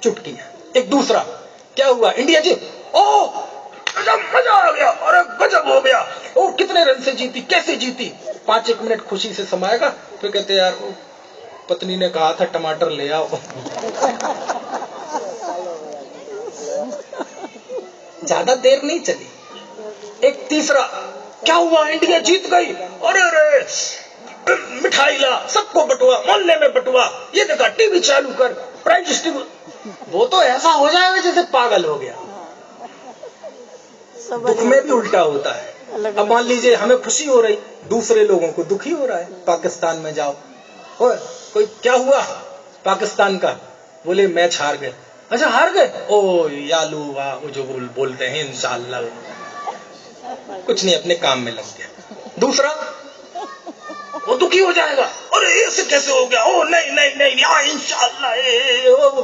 चुटकियां। एक दूसरा, क्या हुआ, इंडिया जीत, ओ गजब मजा आ गया, अरे गजब हो गया, ओ कितने रन से जीती, कैसे जीती, 5-1 मिनट खुशी से समाएगा, फिर कहते यार वो पत्नी ने कहा था टमाटर ले आओ। ज्यादा देर नहीं चली। एक तीसरा, क्या हुआ, इंडिया जीत गई, अरे अरे मिठाई ला, सबको बटुआ, मोहल्ले में बटुआ, ये देखा टीवी चालू कर, प्राइज डिस्ट्रीब्यूट। वो तो ऐसा हो जाएगा जैसे पागल हो गया। दुख में भी उल्टा होता है। अब मान लीजिए हमें खुशी हो रही, दूसरे लोगों को दुखी हो रहा है। पाकिस्तान में जाओ, कोई क्या हुआ पाकिस्तान का, बोले मैच हार गए, अच्छा हार गए, ओ यालू वाह, वो जो बोलते हैं इंशाअल्लाह, कुछ नहीं अपने काम में लग गया। दूसरा, वो दुखी हो जाएगा, अरे ऐसे कैसे हो गया, ओ नहीं नहीं नहीं हाँ इंशाअल्लाह, वो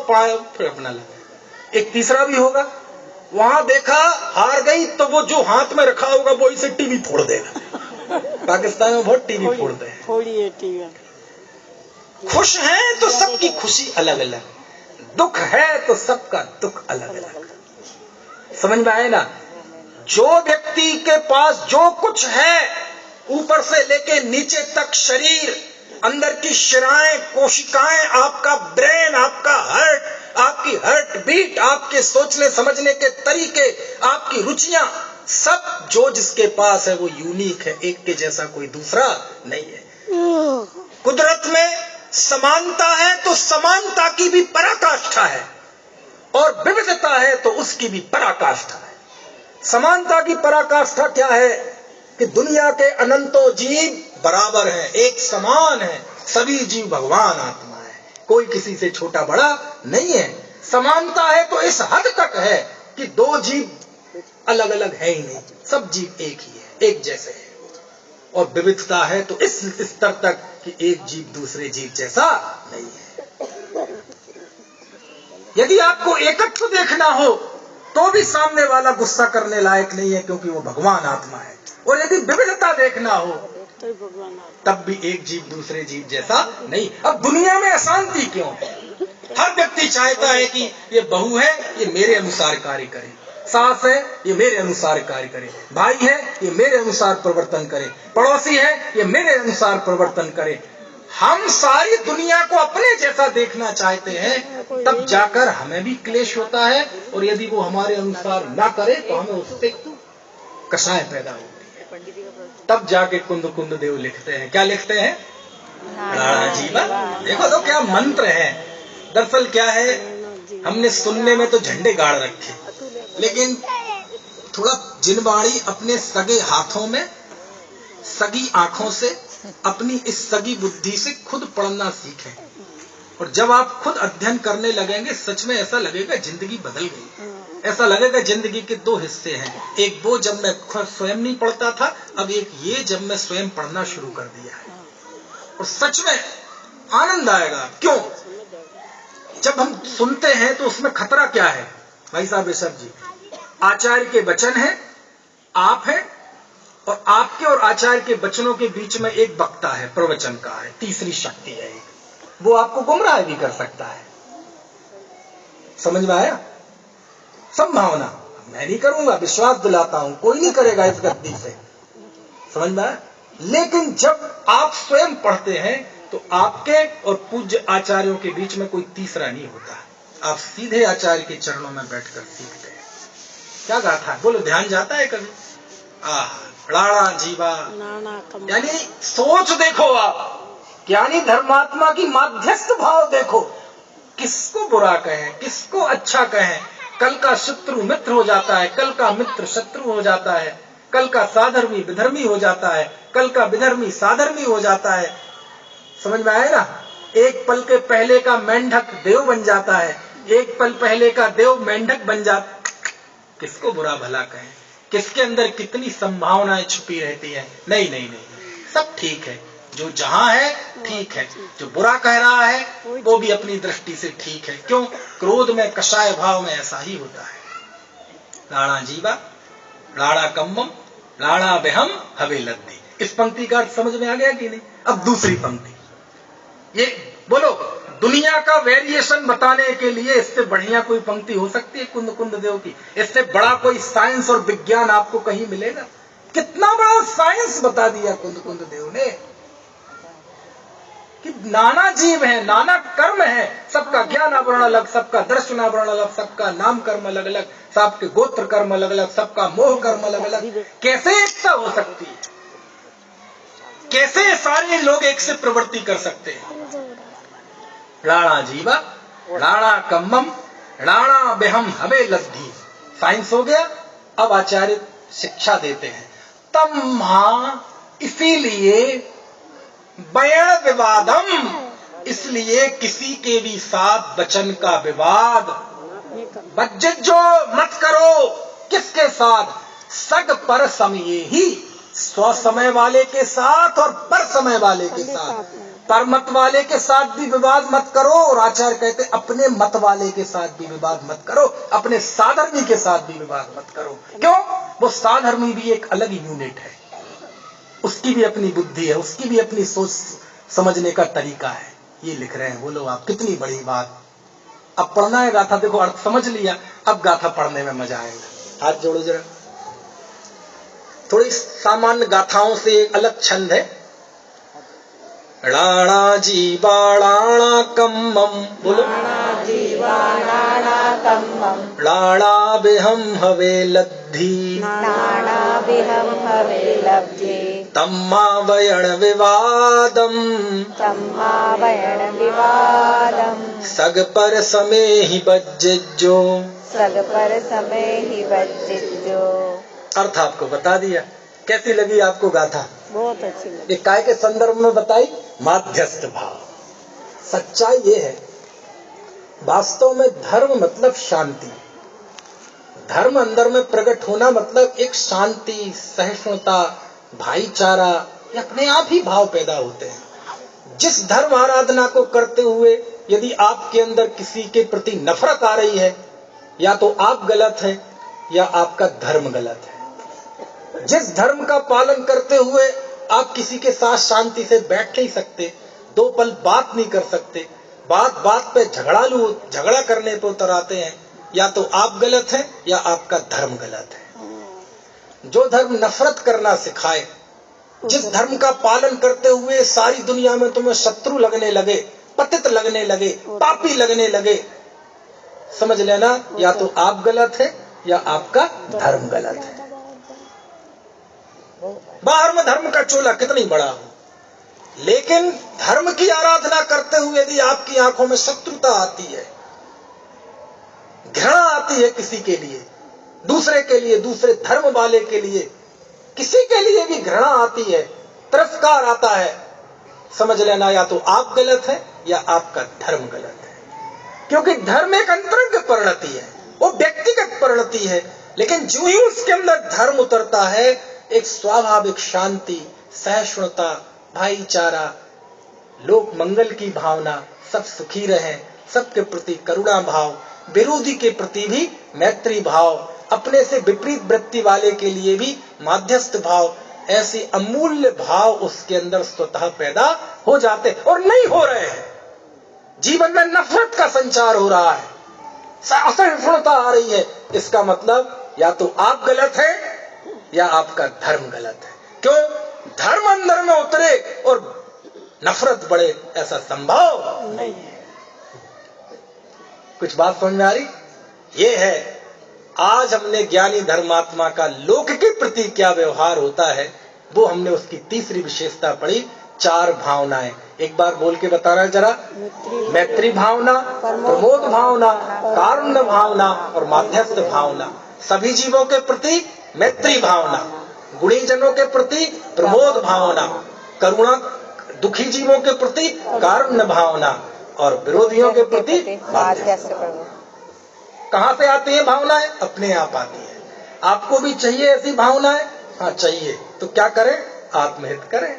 फिर अपना लगा। एक तीसरा भी होगा, वहां देखा हार गई तो वो जो हाथ में रखा होगा वो इसे टीवी फोड़ देगा। पाकिस्तान में बहुत टीवी फोड़ते हैं। फोड़िए टीवी। खुश हैं तो सबकी खुशी अलग अलग, दुख है तो सबका दुख अलग अलग। समझ में आए ना? जो व्यक्ति के पास जो कुछ है, ऊपर से लेके नीचे तक शरीर, अंदर की शिराएं, कोशिकाएं, आपका ब्रेन, आपका हार्ट, आपकी हार्ट बीट, आपके सोचने समझने के तरीके, आपकी रुचियां, सब जो जिसके पास है वो यूनिक है, एक के जैसा कोई दूसरा नहीं है। कुदरत में समानता है तो समानता की भी पराकाष्ठा है, और विविधता है तो उसकी भी पराकाष्ठा है। समानता की पराकाष्ठा क्या है कि दुनिया के अनंतों जीव बराबर हैं, एक समान है, सभी जीव भगवान आत्मा है, कोई किसी से छोटा बड़ा नहीं है। समानता है तो इस हद तक है कि दो जीव अलग अलग है ही नहीं, सब जीव एक ही है, एक जैसे है। और विविधता है तो इस स्तर तक कि एक जीव दूसरे जीव जैसा नहीं है। यदि आपको एकत्व देखना हो तो भी सामने वाला गुस्सा करने लायक नहीं है, क्योंकि वो भगवान आत्मा है। और यदि विविधता देखना हो तब भी एक जीव दूसरे जीव जैसा नहीं। अब दुनिया में अशांति क्यों है? हर व्यक्ति चाहता है कि ये बहू है ये मेरे अनुसार कार्य करे, सास है ये मेरे अनुसार कार्य करे, भाई है ये मेरे अनुसार प्रवर्तन करे, पड़ोसी है ये मेरे अनुसार प्रवर्तन करे। हम सारी दुनिया को अपने जैसा देखना चाहते हैं, तब जाकर हमें भी क्लेश होता है, और यदि वो हमारे अनुसार ना करे तो हमें उससे कषाय पैदा होती है। तब जाके कुंद कुंद देव लिखते हैं। क्या लिखते हैं? राणा जीवा। देखो तो क्या मंत्र है। दरअसल क्या है, हमने सुनने में तो झंडे गाड़ रखे, लेकिन थोड़ा जिनवाणी अपने सगे हाथों में, सगी आंखों से, अपनी इस सगी बुद्धि से खुद पढ़ना सीखें। और जब आप खुद अध्ययन करने लगेंगे, सच में ऐसा लगेगा जिंदगी बदल गई। ऐसा लगेगा जिंदगी के दो हिस्से हैं, एक वो जब मैं खुद स्वयं नहीं पढ़ता था, अब एक ये जब मैं स्वयं पढ़ना शुरू कर दिया है। और सच में आनंद आएगा। क्यों? जब हम सुनते हैं तो उसमें खतरा क्या है भाई साहब ऋषभ जी? आचार्य के वचन है, आप हैं, और आपके और आचार्य के वचनों के बीच में एक वक्ता है, प्रवचन का है, तीसरी शक्ति है एक, वो आपको गुमराह भी कर सकता है। समझ में आया? संभावना मैं नहीं करूंगा, विश्वास दिलाता हूं, कोई नहीं करेगा इस गद्दी से। समझ में आया? लेकिन जब आप स्वयं पढ़ते हैं तो आपके और पूज्य आचार्यों के बीच में कोई तीसरा नहीं होता। आप सीधे आचार्य के चरणों में बैठकर सीखते हैं। क्या गाथा है? बोलो, ध्यान जाता है कभी? राणा जीवा, यानी सोच देखो आप, यानी धर्मात्मा की माध्यस्थ भाव देखो। किसको बुरा कहें, किसको अच्छा कहें? कल का शत्रु मित्र हो जाता है, कल का मित्र शत्रु हो जाता है, कल का साधर्मी विधर्मी हो जाता है, कल का विधर्मी साधर्मी हो जाता है। समझ में आया ना? एक पल के पहले का मेंढक देव बन जाता है, एक पल पहले का देव मेंढक बन जाता। किसको बुरा भला कहें? किसके अंदर कितनी संभावनाएं छुपी रहती है? नहीं नहीं नहीं, सब ठीक है। जो जहां है ठीक है, जो बुरा कह रहा है वो भी अपनी दृष्टि से ठीक है। क्यों? क्रोध में, कषाय भाव में ऐसा ही होता है। राणा जीवा, राणा कम्मम, राणा बेहम हवे लद्दी। इस पंक्ति का अर्थ समझ में आ गया कि नहीं? अब दूसरी पंक्ति, ये बोलो, दुनिया का वेरिएशन बताने के लिए इससे बढ़िया कोई पंक्ति हो सकती है कुंद कुंद देव की? इससे बड़ा कोई साइंस और विज्ञान आपको कहीं मिलेगा? कितना बड़ा साइंस बता दिया कुंद कुंद देव ने कि नाना जीव है, नाना कर्म है, सबका ज्ञान आवरण अलग, सबका दर्शन आवरण अलग, सबका नाम कर्म अलग अलग, सबके गोत्र कर्म अलग अलग, सबका मोह कर्म अलग अलग। कैसे एकता हो सकती है? कैसे सारे लोग एक से प्रवृत्ति कर सकते हैं? राणा जीवा, राणा कम्मम, राणा बेहम हवे लद्धी। साइंस हो गया। अब आचार्य शिक्षा देते हैं, तम्हा, इसीलिए, वयण विवादम, इसलिए किसी के भी साथ वचन का विवाद बज्जिज्जो मत करो। किसके साथ? सग पर समय ही, स्व समय वाले के साथ और पर समय वाले के साथ। पर मत वाले के साथ भी विवाद मत करो, और आचार्य कहते अपने मत वाले के साथ भी विवाद मत करो, अपने साधर्मी के साथ भी विवाद मत करो। क्यों? वो साधर्मी भी एक अलग यूनिट है, उसकी भी अपनी बुद्धि है, उसकी भी अपनी सोच समझने का तरीका है। ये लिख रहे हैं। बोलो आप, कितनी बड़ी बात। अब पढ़ना है गाथा, देखो अर्थ समझ लिया, अब गाथा पढ़ने में मजा आएगा। हाथ जोड़ो जरा। थोड़ी सामान्य गाथाओं से एक अलग छंद है। राणा जीवा राणा कम्मम, बोलो, राणा जीवा राणा कम्मम, राणा बेहम हवे लद्धी, राणा बेहम हवे लब्धे, तम्मा वयण विवादम, तम्मा वयण विवादम, सग पर समय ही बज्जिज्जो। सग पर समय ही बज्जिज्जो। अर्थ आपको बता दिया। कैसी लगी आपको गाथा? बहुत अच्छी लगी। ये काय के संदर्भ में बताई? माध्यस्थ भाव। सच्चाई ये है, वास्तव में धर्म मतलब शांति। धर्म अंदर में प्रकट होना मतलब एक शांति, सहिष्णुता, भाईचारा, ये अपने आप ही भाव पैदा होते हैं। जिस धर्म आराधना को करते हुए यदि आपके अंदर किसी के प्रति नफरत आ रही है, या तो आप गलत हैं या आपका धर्म गलत है। जिस धर्म का पालन करते हुए आप किसी के साथ शांति से बैठ नहीं सकते, दो पल बात नहीं कर सकते, बात बात पे झगड़ा करने पे उतर आते हैं, या तो आप गलत हैं या आपका धर्म गलत है। जो धर्म नफरत करना सिखाए, जिस धर्म का पालन करते हुए सारी दुनिया में तुम्हें शत्रु लगने लगे, पतित लगने लगे, पापी लगने लगे, समझ लेना या तो आप गलत है या आपका धर्म गलत है। बाहर में धर्म का चोला कितनी बड़ा हो, लेकिन धर्म की आराधना करते हुए यदि आपकी आंखों में शत्रुता आती है, घृणा आती है किसी के लिए, दूसरे के लिए, दूसरे धर्म वाले के लिए, किसी के लिए भी घृणा आती है, तिरस्कार आता है, समझ लेना या तो आप गलत है या आपका धर्म गलत है। क्योंकि धर्म एक अंतरंग परिणति है, वो व्यक्तिगत परिणति है, लेकिन जो ही उसके अंदर धर्म उतरता है, एक स्वाभाविक शांति, सहिष्णुता, भाईचारा, लोक मंगल की भावना, सब सुखी रहें, सबके प्रति करुणा भाव, विरोधी के प्रति भी मैत्री भाव, अपने से विपरीत वृत्ति वाले के लिए भी माध्यस्थ भाव, ऐसे अमूल्य भाव उसके अंदर स्वतः पैदा हो जाते और नहीं हो रहे हैं। जीवन में नफरत का संचार हो रहा है, असहिष्णुता आ रही है, इसका मतलब या तो आप गलत हैं या आपका धर्म गलत है। क्यों? धर्म अंदर में उतरे और नफरत बढ़े, ऐसा संभव नहीं है। कुछ बात समझ में आ रही? ये है आज हमने ज्ञानी धर्मात्मा का लोक के प्रति क्या व्यवहार होता है, वो हमने उसकी तीसरी विशेषता पढ़ी, 4 भावनाएं। एक बार बोल के बताना जरा। मैत्री भावना, प्रमोद भावना, कारुण्य भावना और माध्यस्थ भावना। सभी जीवों के प्रति मैत्री भावना, गुणी जनों के प्रति प्रमोद भावना, करुणा, दुखी जीवों के प्रति कारुण्य भावना और विरोधियों के प्रति माध्यस्थ। कहां से आती है भावनाएं? अपने आप आती है। आपको भी चाहिए ऐसी भावनाएं? हाँ चाहिए। तो क्या करें? आत्महित करें,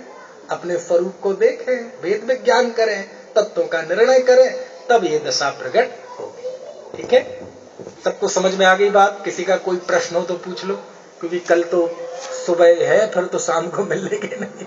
अपने स्वरूप को देखें, वेद विज्ञान करें, तत्वों का निर्णय करें, तब ये दशा प्रकट होगी। ठीक है, सबको समझ में आ गई बात? किसी का कोई प्रश्न हो तो पूछ लो, क्योंकि कल तो सुबह है, फिर तो शाम को मिलेंगे नहीं।